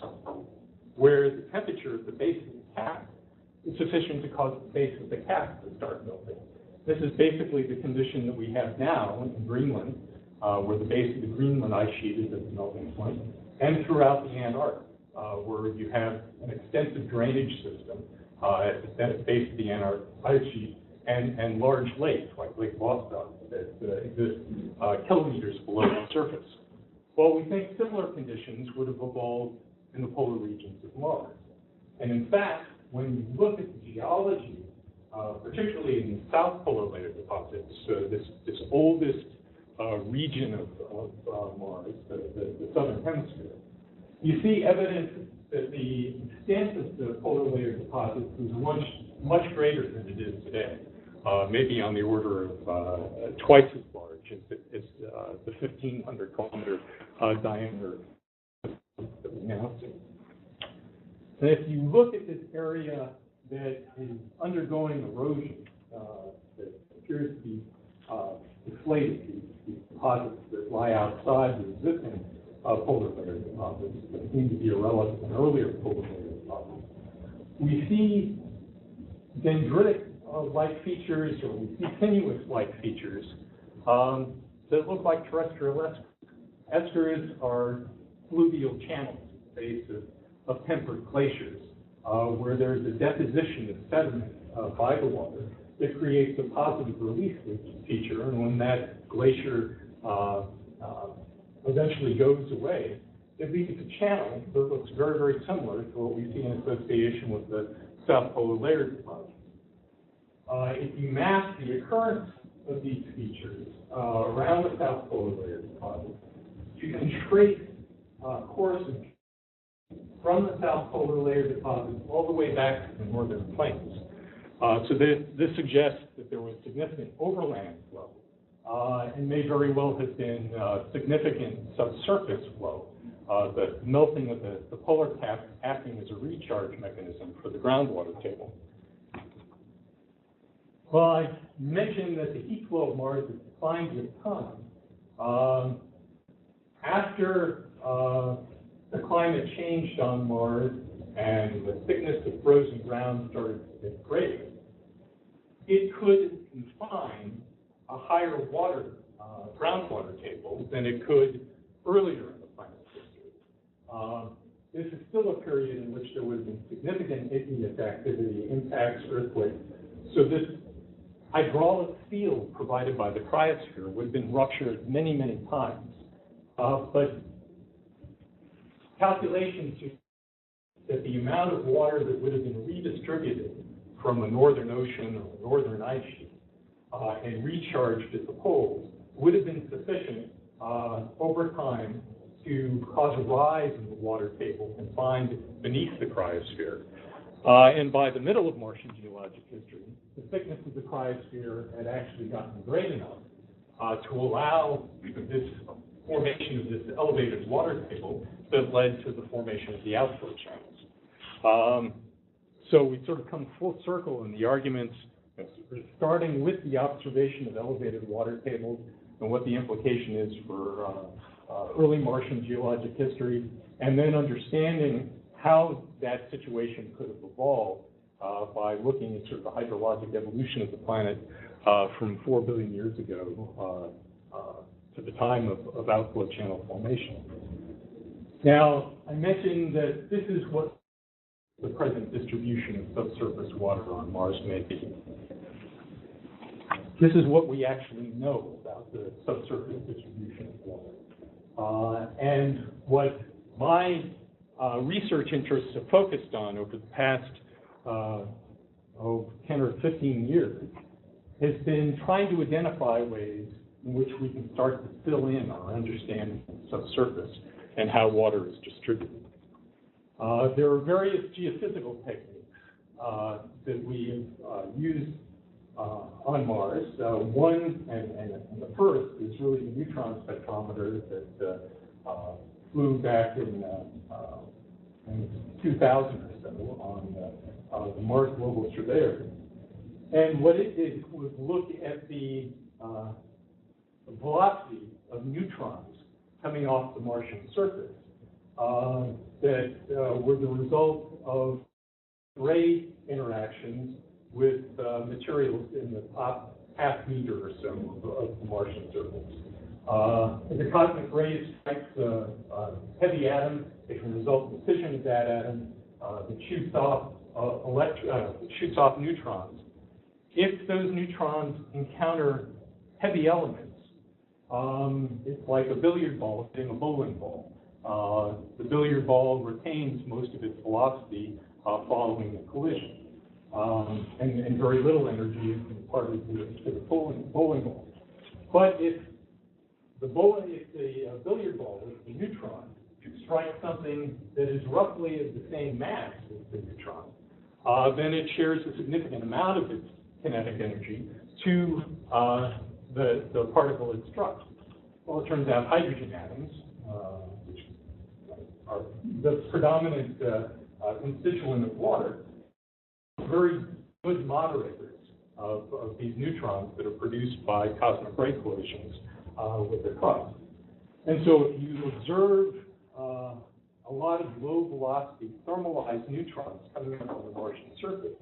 Speaker 2: where the temperature at the base of the cap is sufficient to cause the base of the cap to start melting. This is basically the condition that we have now in Greenland, where the base of the Greenland ice sheet is at the melting point, and throughout the Antarctic, where you have an extensive drainage system at the base of the Antarctic ice sheet, and large lakes like Lake Vostok that exist kilometers below the surface. Well, we think similar conditions would have evolved in the polar regions of Mars. And in fact, when you look at the geology, particularly in the south polar layer deposits, this oldest region of Mars, the southern hemisphere, you see evidence that the extent of the polar layer deposits is much greater than it is today, maybe on the order of twice as large as the 1,500 kilometer diameter that we now see. And if you look at this area that is undergoing erosion, that appears to be deflated, these deposits that lie outside the existing polar layer deposits that seem to be a relic of an earlier polar layer deposit, we see dendritic-like features, or we see tenuous-like features that look like terrestrial eskers. Eskers are fluvial channels at the base of temperate glaciers, where there's a deposition of sediment by the water that creates a positive release feature, and when that glacier eventually goes away, it leaves a channel that looks very, very similar to what we see in association with the south polar layer deposit. If you map the occurrence of these features around the south polar layer deposit, you can trace courses from the south polar layer deposit all the way back to the northern plains. So this suggests that there was significant overland flow and may very well have been significant subsurface flow, the melting of the polar cap acting as a recharge mechanism for the groundwater table. Well, I mentioned that the heat flow of Mars has declined with time. After the climate changed on Mars and the thickness of frozen ground started to get greater, it could confine a higher groundwater table than it could earlier in the planet's history. this is still a period in which there would have been significant igneous activity, impacts, earthquakes. So this hydraulic field provided by the cryosphere would have been ruptured many, many times. But calculations show that the amount of water that would have been redistributed from a northern ocean or northern ice sheet and recharged at the poles would have been sufficient over time to cause a rise in the water table confined beneath the cryosphere. And by the middle of Martian geologic history, the thickness of the cryosphere had actually gotten great enough to allow this formation of this elevated water table that led to the formation of the outflow channels. So we sort of come full circle in the arguments, starting with the observation of elevated water tables and what the implication is for early Martian geologic history, and then understanding how that situation could have evolved by looking at sort of the hydrologic evolution of the planet from 4 billion years ago to the time of outflow channel formation. Now, I mentioned that this is what the present distribution of subsurface water on Mars may be. This is what we actually know about the subsurface distribution of water. And what my research interests have focused on over the past 10 or 15 years has been trying to identify ways in which we can start to fill in our understanding of the subsurface and how water is distributed. There are various geophysical techniques that we have used on Mars. One, and the first, is really the neutron spectrometer that flew back in 2000 or so on the Mars Global Surveyor. And what it did was look at the velocity of neutrons coming off the Martian surface that were the result of ray interactions with materials in the top half meter or so of the Martian surface. As the cosmic rays strike the heavy atom, it can result in the fission of that atom that shoots off neutrons. If those neutrons encounter heavy elements, it's like a billiard ball hitting a bowling ball. The billiard ball retains most of its velocity following the collision, and very little energy is imparted to the bowling ball. But if the billiard ball with the neutron strikes something that is roughly of the same mass as the neutron, then it shares a significant amount of its kinetic energy to the particle it struck. Well, it turns out hydrogen atoms, which are the predominant constituent of water, are very good moderators of these neutrons that are produced by cosmic ray collisions with the crust. And so if you observe a lot of low velocity thermalized neutrons coming up on the Martian surface,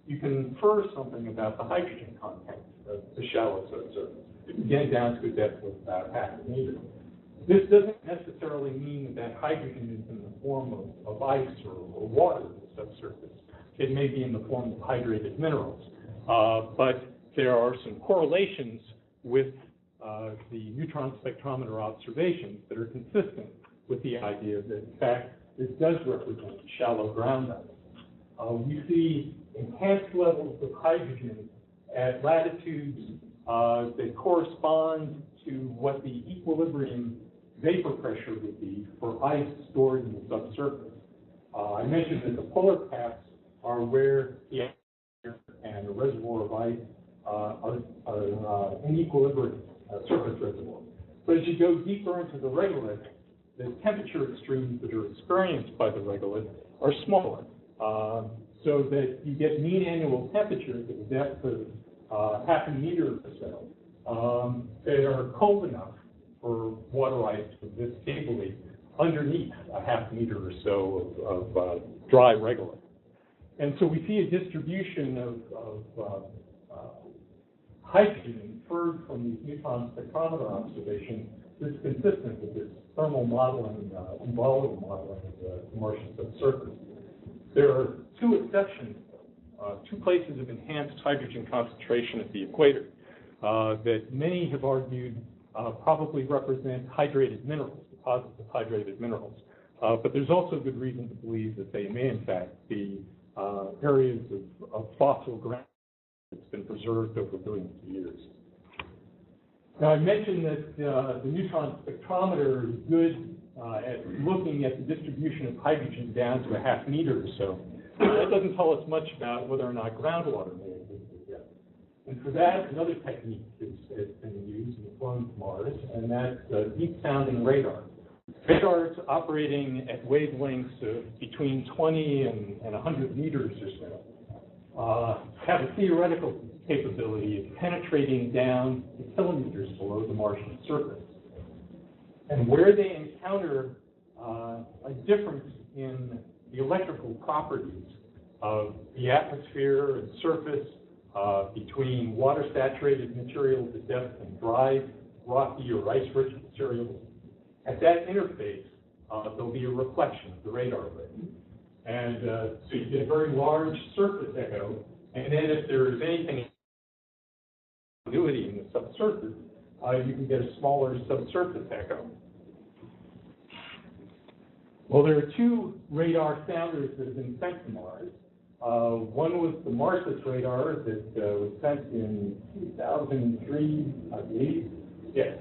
Speaker 2: you can infer something about the hydrogen content of the shallow subsurface, getting down to a depth of about half a meter. This doesn't necessarily mean that hydrogen is in the form of ice or water in the subsurface. It may be in the form of hydrated minerals. But there are some correlations with the neutron spectrometer observations that are consistent with the idea that, in fact, this does represent shallow ground ice. We see enhanced levels of hydrogen at latitudes that correspond to what the equilibrium vapor pressure would be for ice stored in the subsurface. I mentioned that the polar caps are where the atmosphere and the reservoir of ice are in equilibrium, surface reservoir. But as you go deeper into the regolith, the temperature extremes that are experienced by the regolith are smaller, so that you get mean annual temperatures at a depth of half a meter or so that are cold enough for water ice to exist stably underneath a half meter or so of dry regolith. And so we see a distribution of hydrogen inferred from these neutron spectrometer observations is consistent with this thermal modeling and volatile modeling of the Martian subsurface. There are two exceptions, two places of enhanced hydrogen concentration at the equator that many have argued probably represent hydrated minerals, deposits of hydrated minerals. But there's also good reason to believe that they may, in fact, be areas of fossil ground that's been preserved over billions of years. Now, I mentioned that the neutron spectrometer is good at looking at the distribution of hydrogen down to a half meter or so. That doesn't tell us much about whether or not groundwater may exist yet. And for that, another technique has been used and flown to Mars, and that's deep sounding radar. Radars operating at wavelengths of between 20 and 100 meters or so have a theoretical capability of penetrating down to kilometers below the Martian surface. And where they encounter a difference in the electrical properties of the atmosphere and surface between water-saturated materials at depth and dry, rocky, or ice-rich materials, at that interface, there'll be a reflection of the radar ray. And so you get a very large surface echo, and then if there is anything continuity in the subsurface, you can get a smaller subsurface echo. Well, there are two radar sounders that have been sent to Mars. One was the Marsus radar that was sent in 2003, I believe. Yes.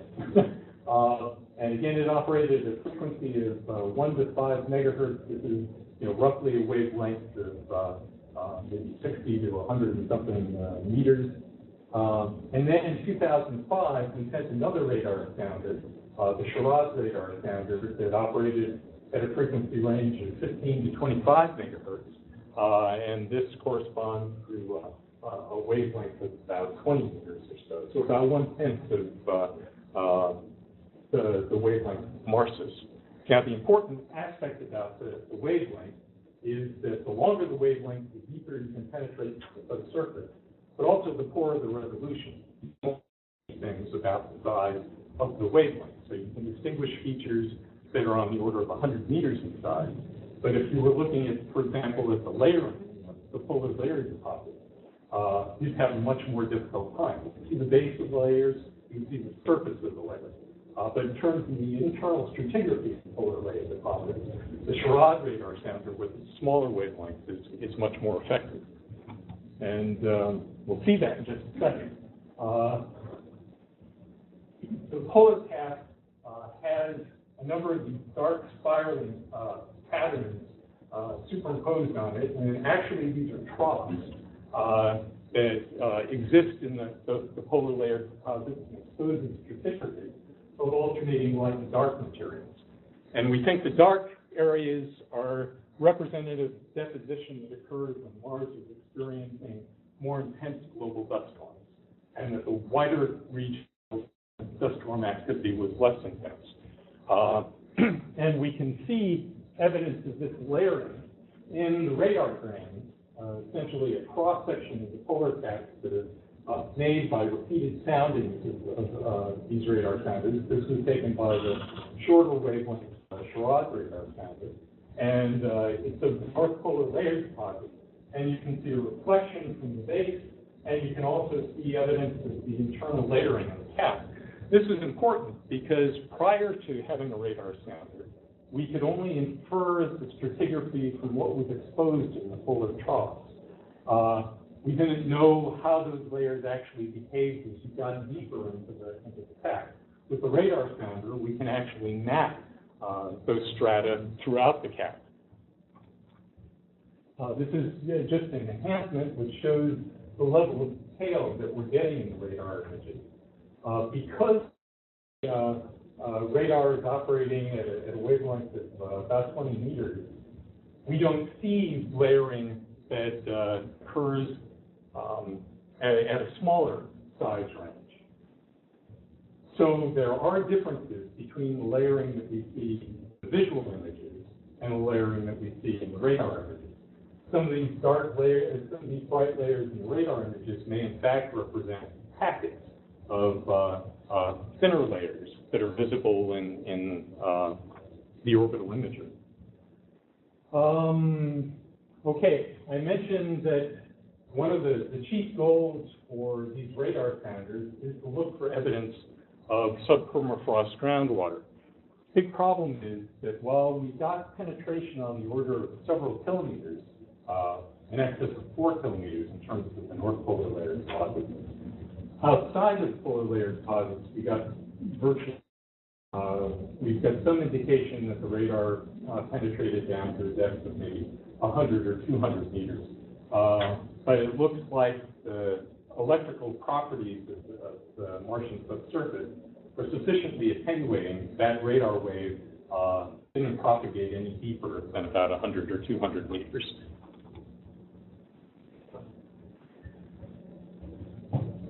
Speaker 2: And again, it operated at a frequency of 1 to 5 megahertz. This is, roughly a wavelength of maybe 60 to 100 and something meters. And then in 2005, we sent another radar sounder, the Shiraz radar sounder, that operated at a frequency range of 15 to 25 megahertz. And this corresponds to a wavelength of about 20 meters or so. So about 1/10 of the wavelength of Marsus. Now, the important aspect about the wavelength is that the longer the wavelength, the deeper you can penetrate the subsurface, but also the poorer the resolution. Things about the size of the wavelength. So you can distinguish features that are on the order of 100 meters in size. But if you were looking at, for example, at the layering, the polar layer deposit, you'd have a much more difficult time. You can see the base of the layers, you can see the surface of the layers. But in terms of the internal stratigraphy of the polar layer deposit, the Shiraz radar sounder with smaller wavelengths is much more effective. And we'll see that in just a second. The polar cap has a number of these dark spiraling patterns superimposed on it, and actually these are troughs that exist in the polar layer deposits and exposed in stratigraphy of alternating light and dark materials. And we think the dark areas are representative of deposition that occurs when Mars is experiencing more intense global dust storms, and that the wider region of dust storm activity was less intense. And we can see evidence of this layering in the radar grains, essentially a cross-section of the polar caps that are made by repeated soundings of these radar sounders. This was taken by the shorter wavelength Shiraz radar sounder. And it's a North Polar layer deposit. And you can see a reflection from the base, and you can also see evidence of the internal layering of the cap. This is important because prior to having a radar sounder, we could only infer the stratigraphy from what was exposed in the polar troughs. We didn't know how those layers actually behaved as you got deeper into the cap. With the radar sounder, we can actually map those strata throughout the cap. This is just an enhancement which shows the level of detail that we're getting in the radar images. Because radar is operating at a wavelength of about 20 meters, we don't see layering that occurs at a smaller size range. So there are differences between the layering that we see in the visual images and the layering that we see in the radar images. Some of these dark layers, some of these bright layers in the radar images may in fact represent packets of thinner layers that are visible in the orbital imagery. Okay, I mentioned that one of the chief goals for these radar sounders is to look for evidence of subpermafrost groundwater. Big problem is that while we got penetration on the order of several kilometers, in excess of 4 kilometers in terms of the North Polar layer deposits, outside of polar layer deposits, we got virtually, we've got some indication that the radar penetrated down to a depth of maybe 100 or 200 meters. But it looks like the electrical properties of the Martian subsurface are sufficiently attenuating that radar wave didn't propagate any deeper than about 100 or 200 meters.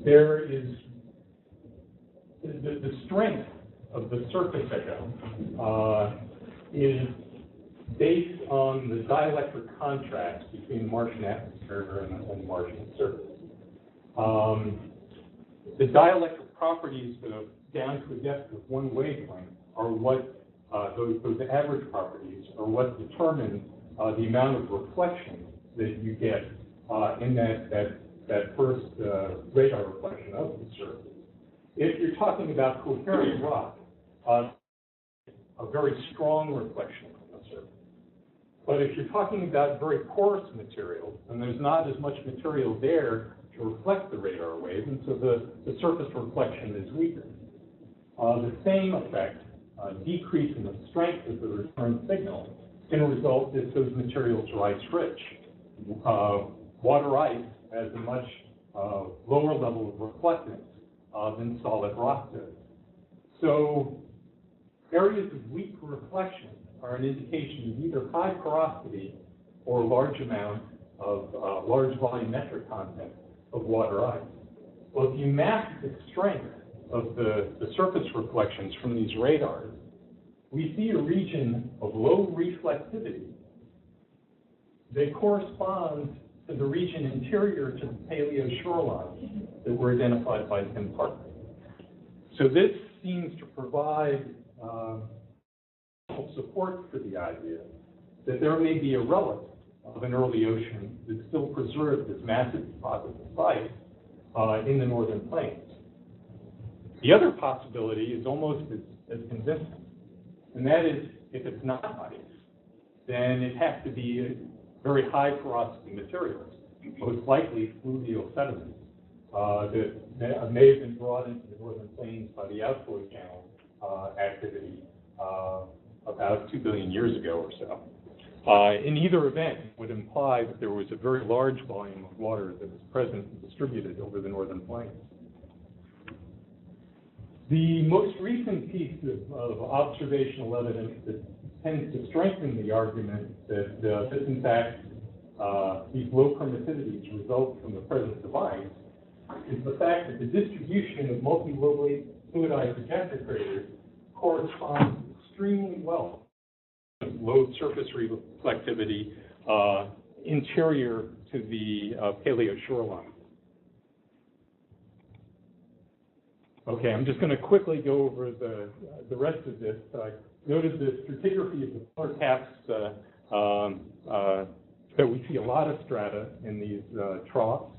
Speaker 2: There is the strength of the surface echo is based on the dielectric contrast between the Martian atmosphere and the Martian surface. The dielectric properties down to a depth of 1 wavelength are what, those average properties are what determine the amount of reflection that you get in that first radar reflection of the surface. If you're talking about coherent rock, a very strong reflection from the surface. But if you're talking about very porous material, and there's not as much material there to reflect the radar wave, and so the surface reflection is weaker. The same effect, decrease in the strength of the return signal, can result if those materials are ice-rich. Water ice has a much lower level of reflectance than solid rock does. So areas of weak reflection are an indication of either high porosity or a large amount of large volumetric content of water ice. Well, if you map the strength of the surface reflections from these radars, we see a region of low reflectivity that corresponds to the region interior to the Paleoshorelines that were identified by Tim Parker. So this seems to provide support for the idea that there may be a relic of an early ocean that still preserved this massive deposit of ice in the northern plains. The other possibility is almost as convincing, and that is if it's not ice, then it has to be very high porosity materials, most likely fluvial sediments that may have been brought into the northern plains by the outflow channel activity about 2 billion years ago or so. In either event, it would imply that there was a very large volume of water that was present and distributed over the northern plains. The most recent piece of observational evidence that tends to strengthen the argument that this, in fact, these low permittivities result from the presence of ice is the fact that the distribution of multi-low fluidized ejecta craters corresponds extremely well to low surface reflectivity interior to the Paleoshoreline. Okay, I'm just going to quickly go over the rest of this. I noted the stratigraphy of the polar caps that we see a lot of strata in these troughs.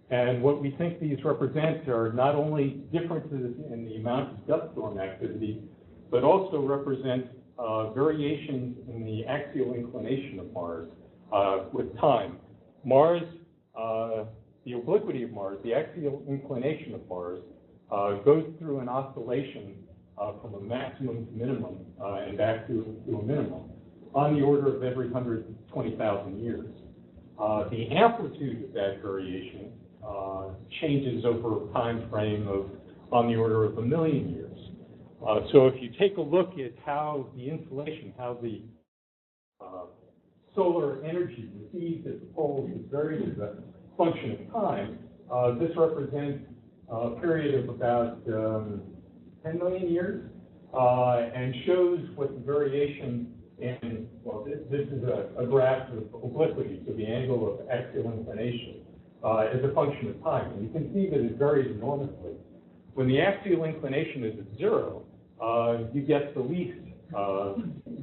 Speaker 2: And what we think these represent are not only differences in the amount of dust storm activity, but also represent variations in the axial inclination of Mars with time. Mars, the obliquity of Mars, the axial inclination of Mars, goes through an oscillation from a maximum to minimum and back to a minimum on the order of every 120,000 years. The amplitude of that variation changes over a time frame of on the order of 1 million years. So if you take a look at how the insulation, how the solar energy received at the poles is varied as a function of time, this represents a period of about 10 million years and shows what the variation in, well, this is a graph of obliquity, so the angle of axial inclination as a function of time. And you can see that it varies enormously. When the axial inclination is at 0, you get the least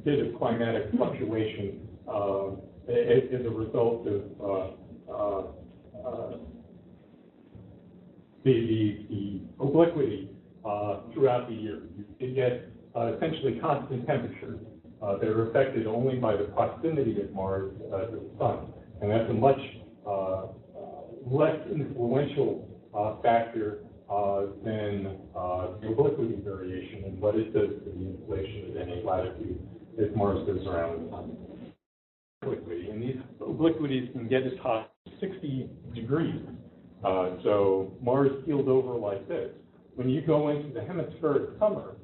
Speaker 2: bit of climatic fluctuation as a result of the obliquity throughout the year. You get essentially constant temperatures that are affected only by the proximity of Mars to the Sun. And that's a much less influential factor than the obliquity variation and what it does to the inflation at any latitude as Mars goes around the Sun. And these obliquities can get as high as 60 degrees. So Mars keeled over like this. When you go into the hemispheric summer,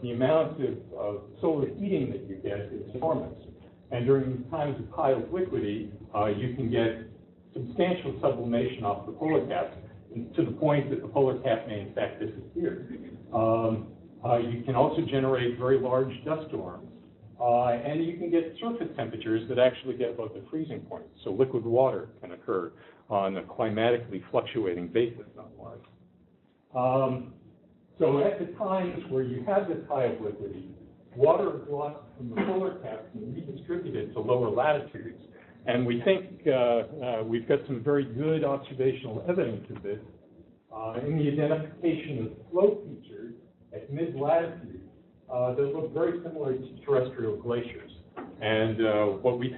Speaker 2: the amount of solar heating that you get is enormous. And during times of high obliquity, you can get substantial sublimation off the polar caps, to the point that the polar cap may in fact disappear. You can also generate very large dust storms. And you can get surface temperatures that actually get above the freezing point. So liquid water can occur on a climatically fluctuating basis on Mars. So at the times where you have this high obliquity, water is lost from the polar caps and redistributed to lower latitudes. And we think we've got some very good observational evidence of this in the identification of flow features at mid-latitude that look very similar to terrestrial glaciers. And what we,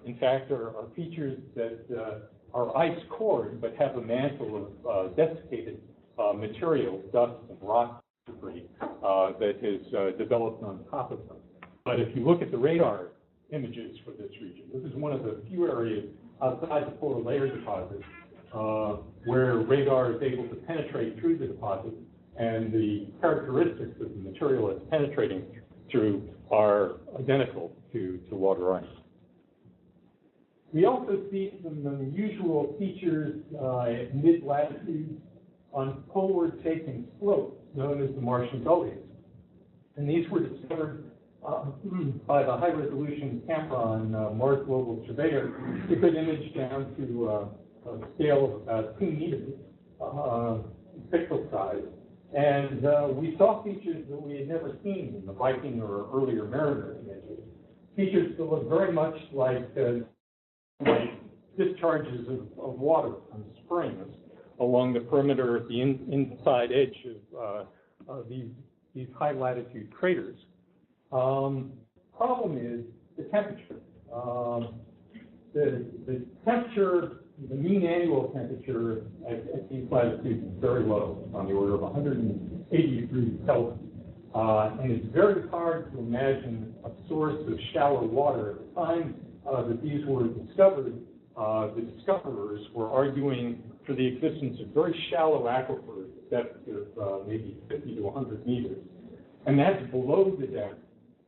Speaker 2: in fact, are features that are ice-cored but have a mantle of desiccated material, dust and rock debris that has developed on top of them. But if you look at the radar images for this region, this is one of the few areas outside the polar layer deposit where radar is able to penetrate through the deposit, and the characteristics of the material it's penetrating through are identical to water ice. We also see some unusual features at mid-latitude on poleward-facing slopes known as the Martian gullies. And these were discovered by the high-resolution camera on Mars Global Surveyor. It could image down to a scale of about 2 meters pixel size. And we saw features that we had never seen in the Viking or earlier Mariner images. Features that look very much like discharges of water from springs along the perimeter, the inside edge of these high latitude craters. Problem is the temperature. The temperature, the mean annual temperature at these latitudes is very low, on the order of 180 degrees Kelvin. And it's very hard to imagine a source of shallow water. At the time that these were discovered, the discoverers were arguing for the existence of very shallow aquifers at depths of maybe 50 to 100 meters. And that's below the depth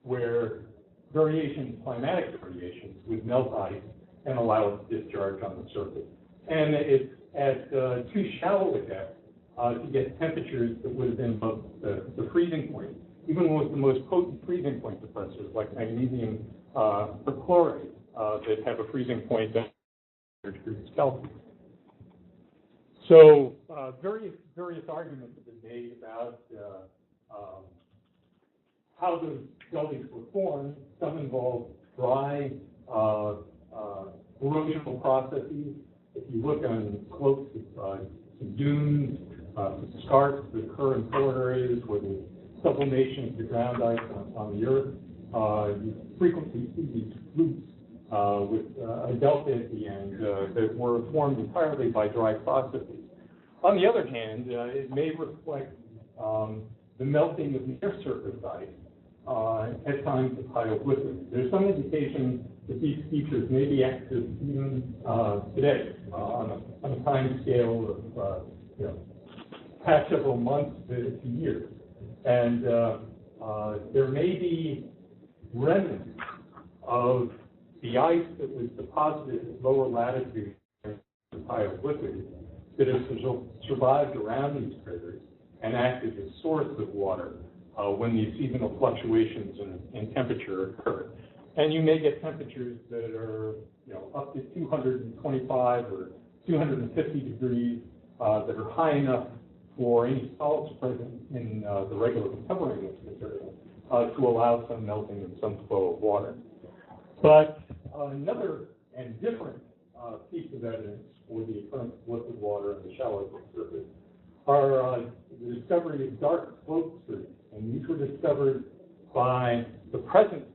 Speaker 2: where climatic variations would melt ice and allow it to discharge on the surface. And it's at too shallow a depth to get temperatures that would have been above the freezing point, even with the most potent freezing point depressors like magnesium perchlorate that have a freezing point of 100 degrees Kelvin. So various arguments have been made about how those gullies were formed. Some involve dry erosional processes. If you look on slopes of some dunes, some scarps that occur in polar areas where there's sublimation of the ground ice on the Earth, you frequently see these flutes with a delta at the end that were formed entirely by dry processes. On the other hand, it may reflect the melting of near surface ice at times of high obliquity. There's some indication that these features may be active even today on a time scale of past several months to years. And there may be remnants of the ice that was deposited at lower latitudes of high obliquity that have survived around these craters and acted as a source of water when these seasonal fluctuations in temperature occur. And you may get temperatures that are, up to 225 or 250 degrees that are high enough for any salts present in the regular covering of the material to allow some melting and some flow of water. But another and different piece of evidence for the occurrence of liquid water in the shallow surface are the discovery of dark slope streams. And these were discovered by the present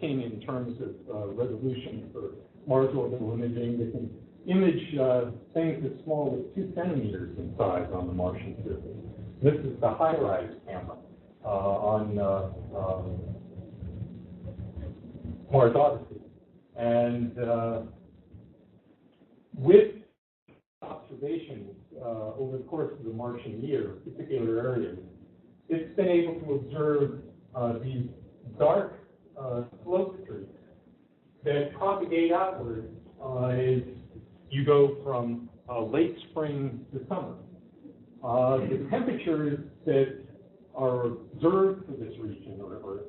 Speaker 2: king in terms of resolution for Mars orbital imaging. They can image things as small as 2 centimeters in size on the Martian surface. This is the high-rise camera on Mars Odyssey. And with observations over the course of the Martian year, particular areas, it's been able to observe these dark slope streaks that propagate outward as you go from late spring to summer. The temperatures that are observed for this region or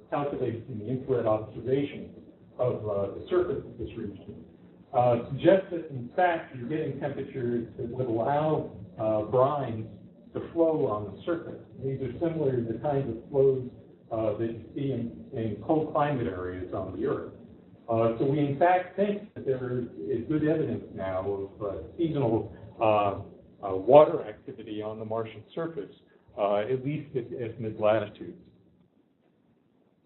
Speaker 2: calculated in the infrared observation of the surface of this region suggest that, in fact, you're getting temperatures that would allow brines to flow on the surface. These are similar to the kinds of flows that you see in cold climate areas on the Earth. So we, in fact, think that there is good evidence now of seasonal water activity on the Martian surface, at least at mid-latitudes.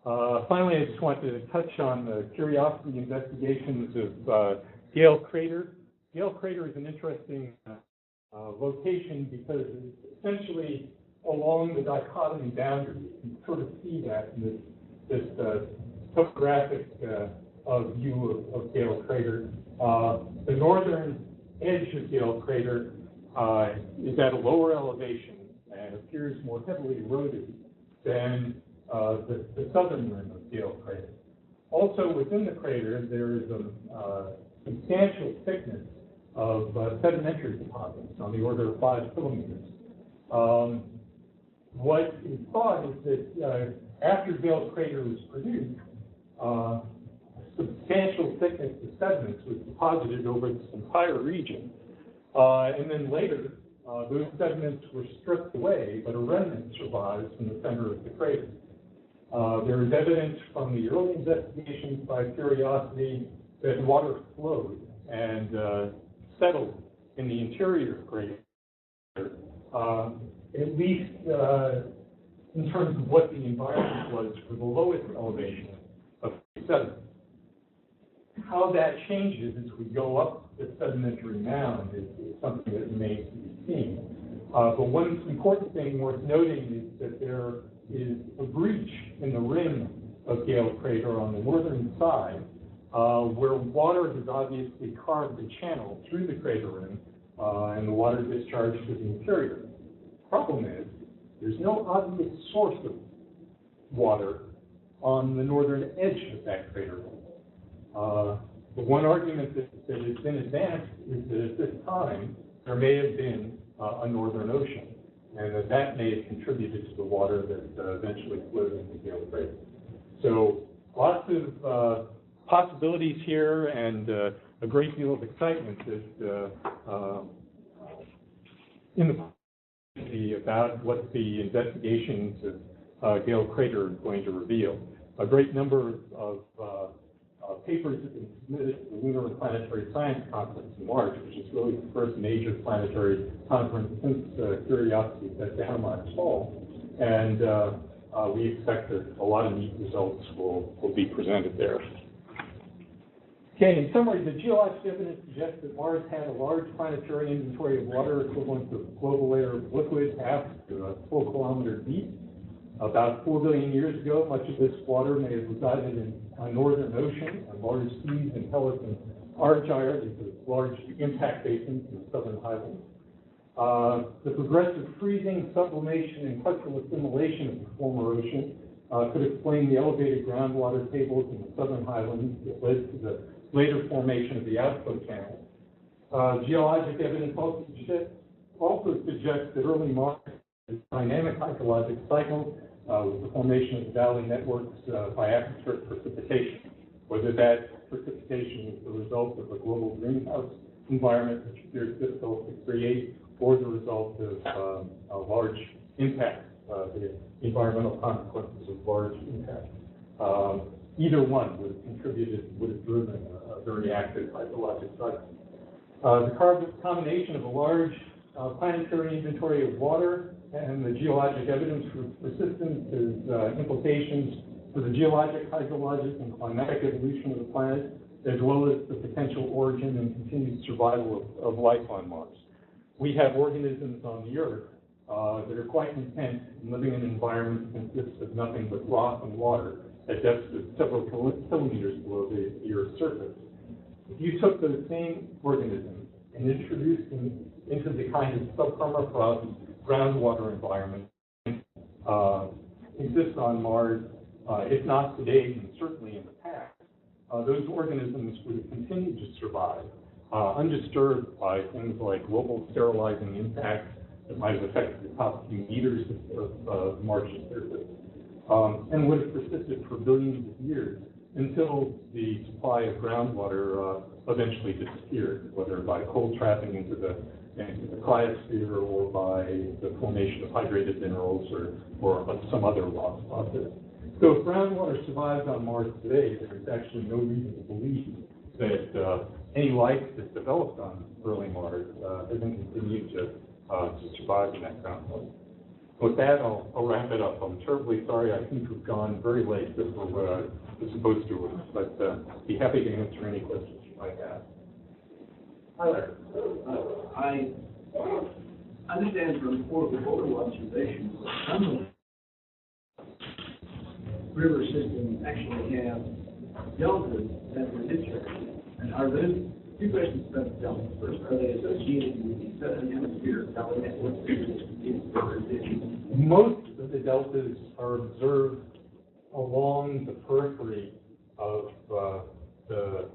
Speaker 2: Finally, I just wanted to touch on the Curiosity investigations of Gale Crater. Gale Crater is an interesting location because it's essentially along the dichotomy boundary. You can sort of see that in this topographic view of Gale Crater. The northern edge of Gale Crater is at a lower elevation and appears more heavily eroded than the southern rim of Gale Crater. Also within the crater, there is a substantial thickness of sedimentary deposits on the order of 5 kilometers. What is thought is that after Gale Crater was produced, substantial thickness of sediments was deposited over this entire region. And then later, those sediments were stripped away, but a remnant survives from the center of the crater. There is evidence from the early investigations by Curiosity that water flowed and settled in the interior of the crater, at least in terms of what the environment was for the lowest elevation of sediment. How that changes as we go up the sedimentary mound is something that remains to be seen. But one important thing worth noting is that there is a breach in the rim of Gale Crater on the northern side where water has obviously carved a channel through the crater rim and the water discharged to the interior. The problem is there's no obvious source of water on the northern edge of that crater rim. The one argument that has been advanced is that at this time there may have been a northern ocean, and that may have contributed to the water that eventually flowed into Gale Crater. So lots of possibilities here and a great deal of excitement that in the community about what the investigations of Gale Crater are going to reveal. A great number of papers have been submitted to the Lunar and Planetary Science Conference in March, which is really the first major planetary conference since Curiosity sat down last fall. And we expect that a lot of neat results will be presented there. Okay, in summary, the geologic evidence suggests that Mars had a large planetary inventory of water equivalent to a global layer of liquid half to a full kilometer deep. About 4 billion years ago, much of this water may have resided in a northern ocean, and large seas and Pelican Argyre, these are large impact basins in the southern highlands. The progressive freezing, sublimation, and cultural assimilation of the former ocean could explain the elevated groundwater tables in the southern highlands that led to the later formation of the outflow channel. Geologic evidence also suggests that early Mars had dynamic hydrologic cycles with the formation of valley networks by atmospheric precipitation. whether that precipitation is the result of a global greenhouse environment, which appears difficult to create, or the result of a large impact, the environmental consequences of large impact. Either one would have contributed, would have driven a very active hydrologic cycle. The combination of a large planetary inventory of water and the geologic evidence for persistence has implications for the geologic, hydrologic, and climatic evolution of the planet, as well as the potential origin and continued survival of life on Mars. We have organisms on the Earth that are quite content in living in an environment that consists of nothing but rock and water at depths of several kilometers below the Earth's surface. If you took those same organisms and introduced them into the kind of subpermafrost groundwater environment exists on Mars, if not today, and certainly in the past, those organisms would have continued to survive undisturbed by things like global sterilizing impacts that might have affected the top few meters of Martian surface, and would have persisted for billions of years until the supply of groundwater eventually disappeared, whether by cold trapping into the cryosphere or by the formation of hydrated minerals or some other loss process. So if groundwater survives on Mars today, there's actually no reason to believe that any life that's developed on early Mars hasn't continued to survive in that groundwater. With that, I'll wrap it up. I'm terribly sorry. I think we've gone very late before what I was supposed to, but be happy to answer any questions you might have. Hi there.
Speaker 3: I understand from photo observations that some river systems actually have deltas that were discharged. And are those, two questions about the deltas. First, are they associated with the southern hemisphere valley network?
Speaker 2: Most of the deltas are observed along the periphery of the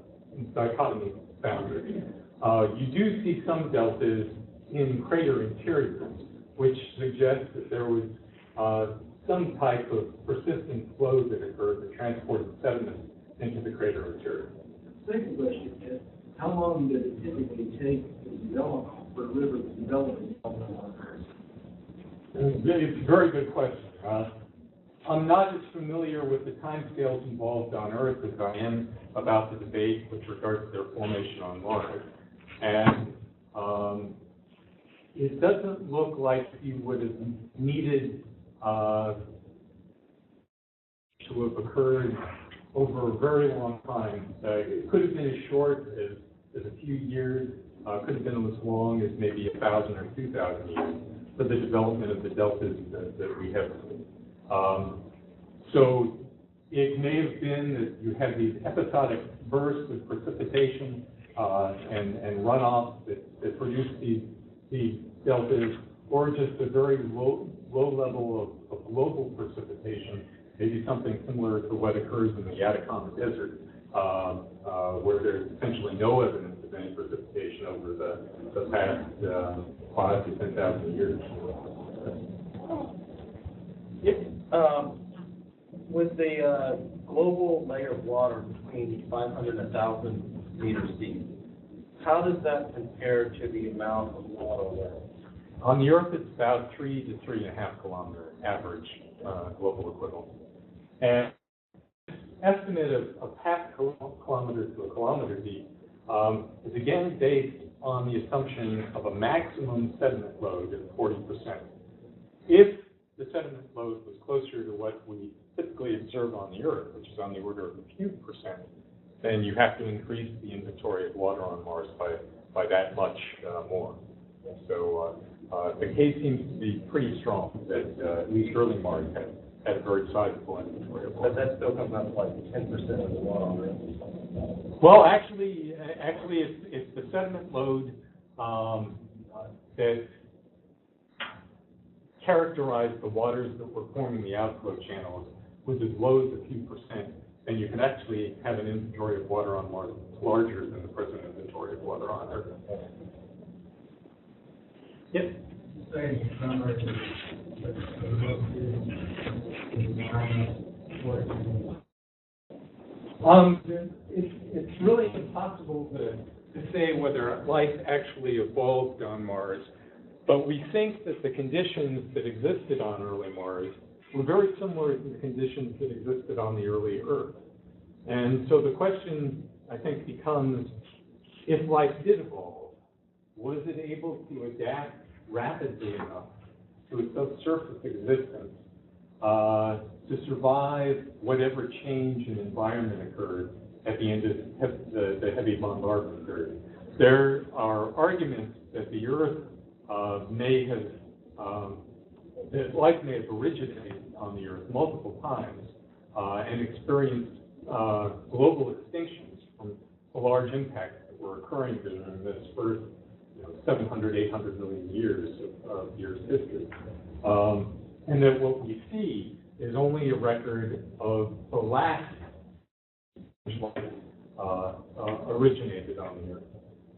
Speaker 2: dichotomy boundary. You do see some deltas in crater interiors, which suggests that there was some type of persistent flow that occurred that transported sediment into the crater interior.
Speaker 3: Second question is, how long does it typically take to develop for a river to develop on Earth?
Speaker 2: It's a very good question. I'm not as familiar with the timescales involved on Earth as I am about the debate with regard to their formation on Mars. And it doesn't look like you would have needed to have occurred over a very long time. It could have been as short as a few years, could have been as long as maybe 1,000 or 2,000 years for the development of the deltas that we have seen. So it may have been that you had these episodic bursts of precipitation and runoff that produced these deltas, or just a very low level of global precipitation, maybe something similar to what occurs in the Atacama Desert, where there's essentially no evidence of any precipitation over the past 5,000 to 10,000 years.
Speaker 1: With the global layer of water between 500 and 1,000 meters deep, how does that compare to the amount of water there?
Speaker 2: On the Earth, it's about 3 to 3.5 kilometer average global equivalent. And estimate of half kilometer to a kilometer deep is again based on the assumption of a maximum sediment load of 40%. If the sediment load was closer to what we typically observe on the Earth, which is on the order of a few percent, then you have to increase the inventory of water on Mars by that much more. So the case seems to be pretty strong that at least early Mars had a very sizable inventory of water.
Speaker 1: But that still comes out to like 10% of the water on Earth.
Speaker 2: Well, actually, it's the sediment load that characterized the waters that were forming the outflow channels was as low as a few percent, and you can actually have an inventory of water on Mars that's larger than the present inventory of water on Earth. Yes? difficult to say whether life actually evolved on Mars, but we think that the conditions that existed on early Mars were very similar to the conditions that existed on the early Earth. And so the question, I think, becomes, if life did evolve, was it able to adapt rapidly enough to a subsurface existence to survive whatever change in environment occurred at the end of the heavy bombardment period? There are arguments that the Earth that life may have originated on the Earth multiple times and experienced global extinctions from the large impacts that were occurring during this first 700, 800 million years of Earth's history. And that what we see is only a record of the last life originated on the Earth.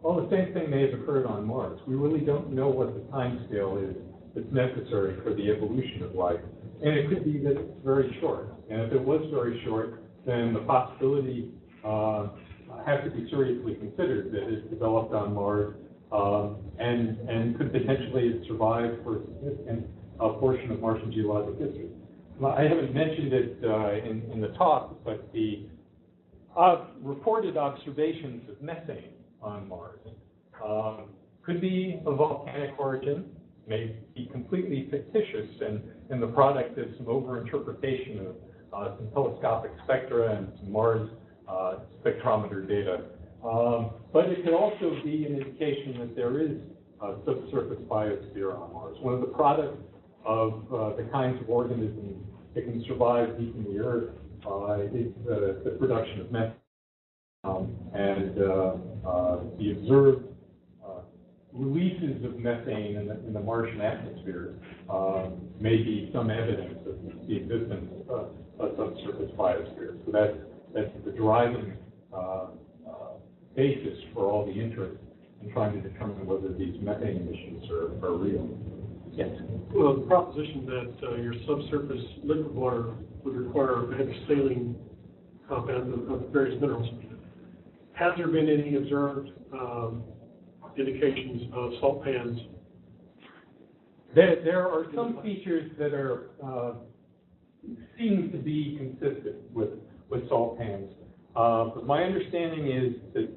Speaker 2: Well, the same thing may have occurred on Mars. We really don't know what the time scale is that's necessary for the evolution of life. And it could be that it's very short. And if it was very short, then the possibility has to be seriously considered that it's developed on Mars and could potentially have survived for a significant portion of Martian geologic history. I haven't mentioned it in the talk, but the reported observations of methane on Mars could be of volcanic origin, may be completely fictitious and the product of some overinterpretation of some telescopic spectra and some Mars spectrometer data. But it could also be an indication that there is a subsurface biosphere on Mars. One of the products of the kinds of organisms that can survive deep in the Earth is the production of methane. And the observed releases of methane in the Martian atmosphere may be some evidence of the existence of a subsurface biosphere. So that's the driving basis for all the interest in trying to determine whether these methane emissions are real. Yes.
Speaker 4: Well, the proposition that your subsurface liquid water would require heavy saline compounds of various minerals. Has there been any observed indications of salt pans?
Speaker 2: There are some features that are seem to be consistent with salt pans. But my understanding is that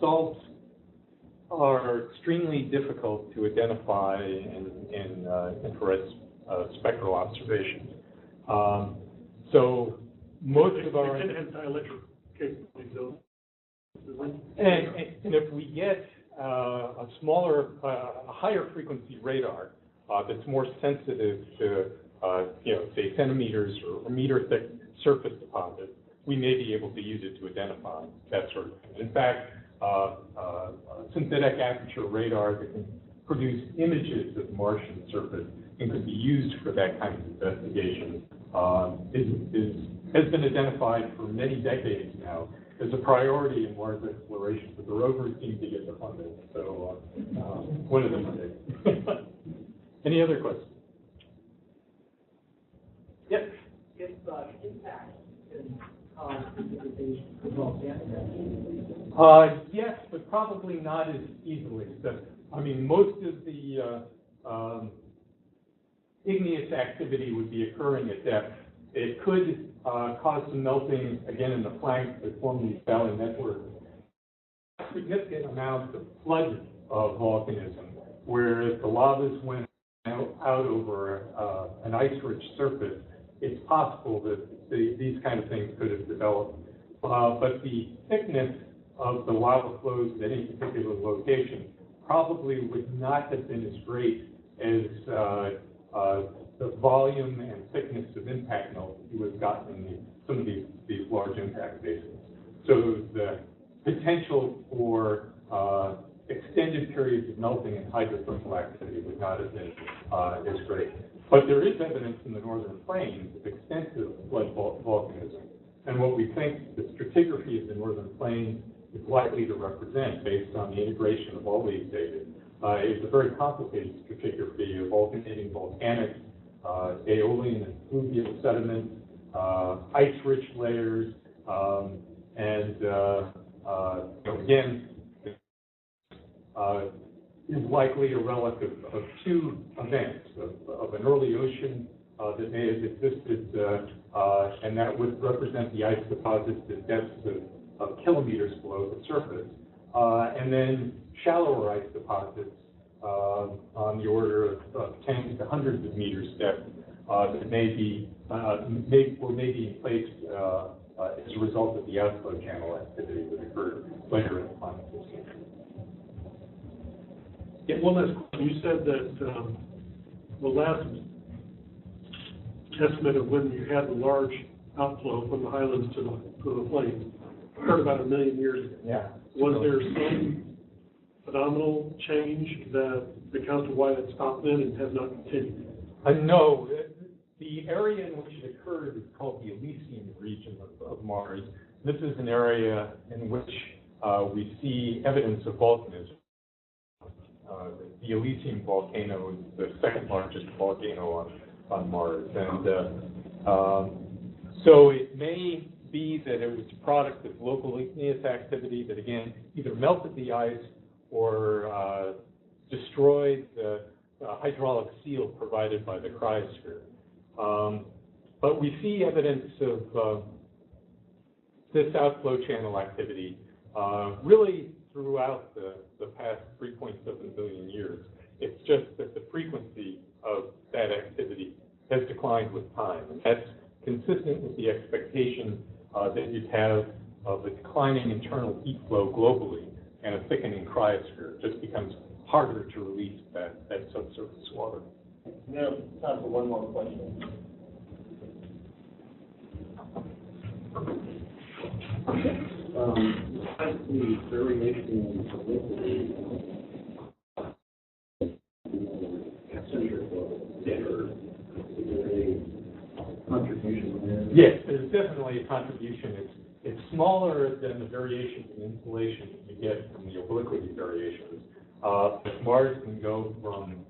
Speaker 2: salts are extremely difficult to identify in infrared spectral observations. So most of our...
Speaker 4: They tend to have dielectric capabilities, though.
Speaker 2: And if we get a higher frequency radar that's more sensitive to, say centimeters or meter thick surface deposits, we may be able to use it to identify that sort of thing. In fact, synthetic aperture radar that can produce images of the Martian surface and could be used for that kind of investigation has been identified for many decades now as a priority in Mars exploration, but the rovers seem to get the funding, so one of them did. Any other questions? Yes?
Speaker 5: If impact can cause precipitation for volcanic
Speaker 2: yes, but probably not as easily. Most of the igneous activity would be occurring at depth. It could cause some melting, again, in the flanks that form these valley networks. Significant amounts of flood volcanism, where the lavas went out over an ice-rich surface. It's possible that these kind of things could have developed. But the thickness of the lava flows at any particular location probably would not have been as great as the volume and thickness of impact melt that you would have gotten in some of these large impact basins. So the potential for extended periods of melting and hydrothermal activity would not have been as great. But there is evidence in the northern plains of extensive flood volcanism. And what we think the stratigraphy of the northern plains is likely to represent, based on the integration of all these data, is a very complicated stratigraphy of alternating volcanic, aeolian and fluvial sediments, ice-rich layers, and again, is likely a relic of two events, of an early ocean that may have existed, and that would represent the ice deposits at depths of kilometers below the surface, and then shallower ice deposits on the order of tens to hundreds of meters depth that may be in place as a result of the outflow channel activity that occurred later in the climate system.
Speaker 4: Yeah, one last question. You said that the last estimate of when you had the large outflow from the highlands to the plains occurred about 1 million years ago.
Speaker 2: Yeah.
Speaker 4: Was there some phenomenal change that accounts for why that stopped then and has not continued?
Speaker 2: No. The area in which it occurred is called the Elysian region of Mars. This is an area in which we see evidence of volcanism. The Elysian volcano is the second largest volcano on Mars. And so it may be that it was a product of local igneous activity that, again, either melted the ice or destroyed the hydraulic seal provided by the cryosphere. But we see evidence of this outflow channel activity really throughout the past 3.7 billion years. It's just that the frequency of that activity has declined with time. And that's consistent with the expectation that you'd have of a declining internal heat flow globally and a thickening cryosphere. It just becomes harder to release that subsurface water.
Speaker 1: We have time for one more question.
Speaker 3: Besides the variation of liquidity, concentric or is there a contribution there?
Speaker 2: Yes, there's definitely a contribution. It's smaller than the variations in insulation you get from the obliquity variations. But Mars can go from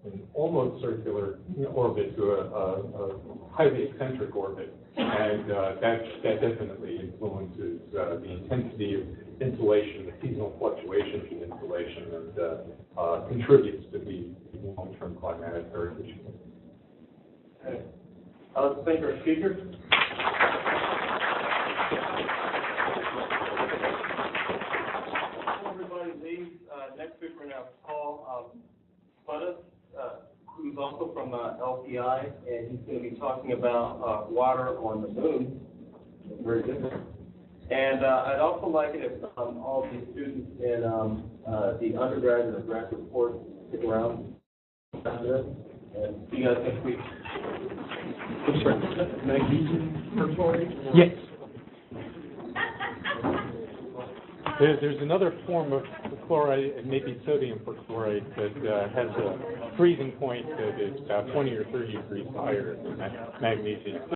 Speaker 2: an almost circular orbit to a highly eccentric orbit, and that definitely influences the intensity of insulation, the seasonal fluctuations in insulation, and contributes to the long-term climatic variation.
Speaker 1: Okay. Let's thank our speakers. Before everybody leaves, next week we're going to have Paul Spudis, who's also from LPI, and he's going to be talking about water on the moon. Very different. And I'd also like it if all the students in the undergraduate and graduate course stick around after this. And see you guys next week. Magnesium perchlorate?
Speaker 2: Yes. There's another form of chloride, it may be sodium perchlorate, that has a freezing point that is about 20 or 30 degrees higher than magnesium.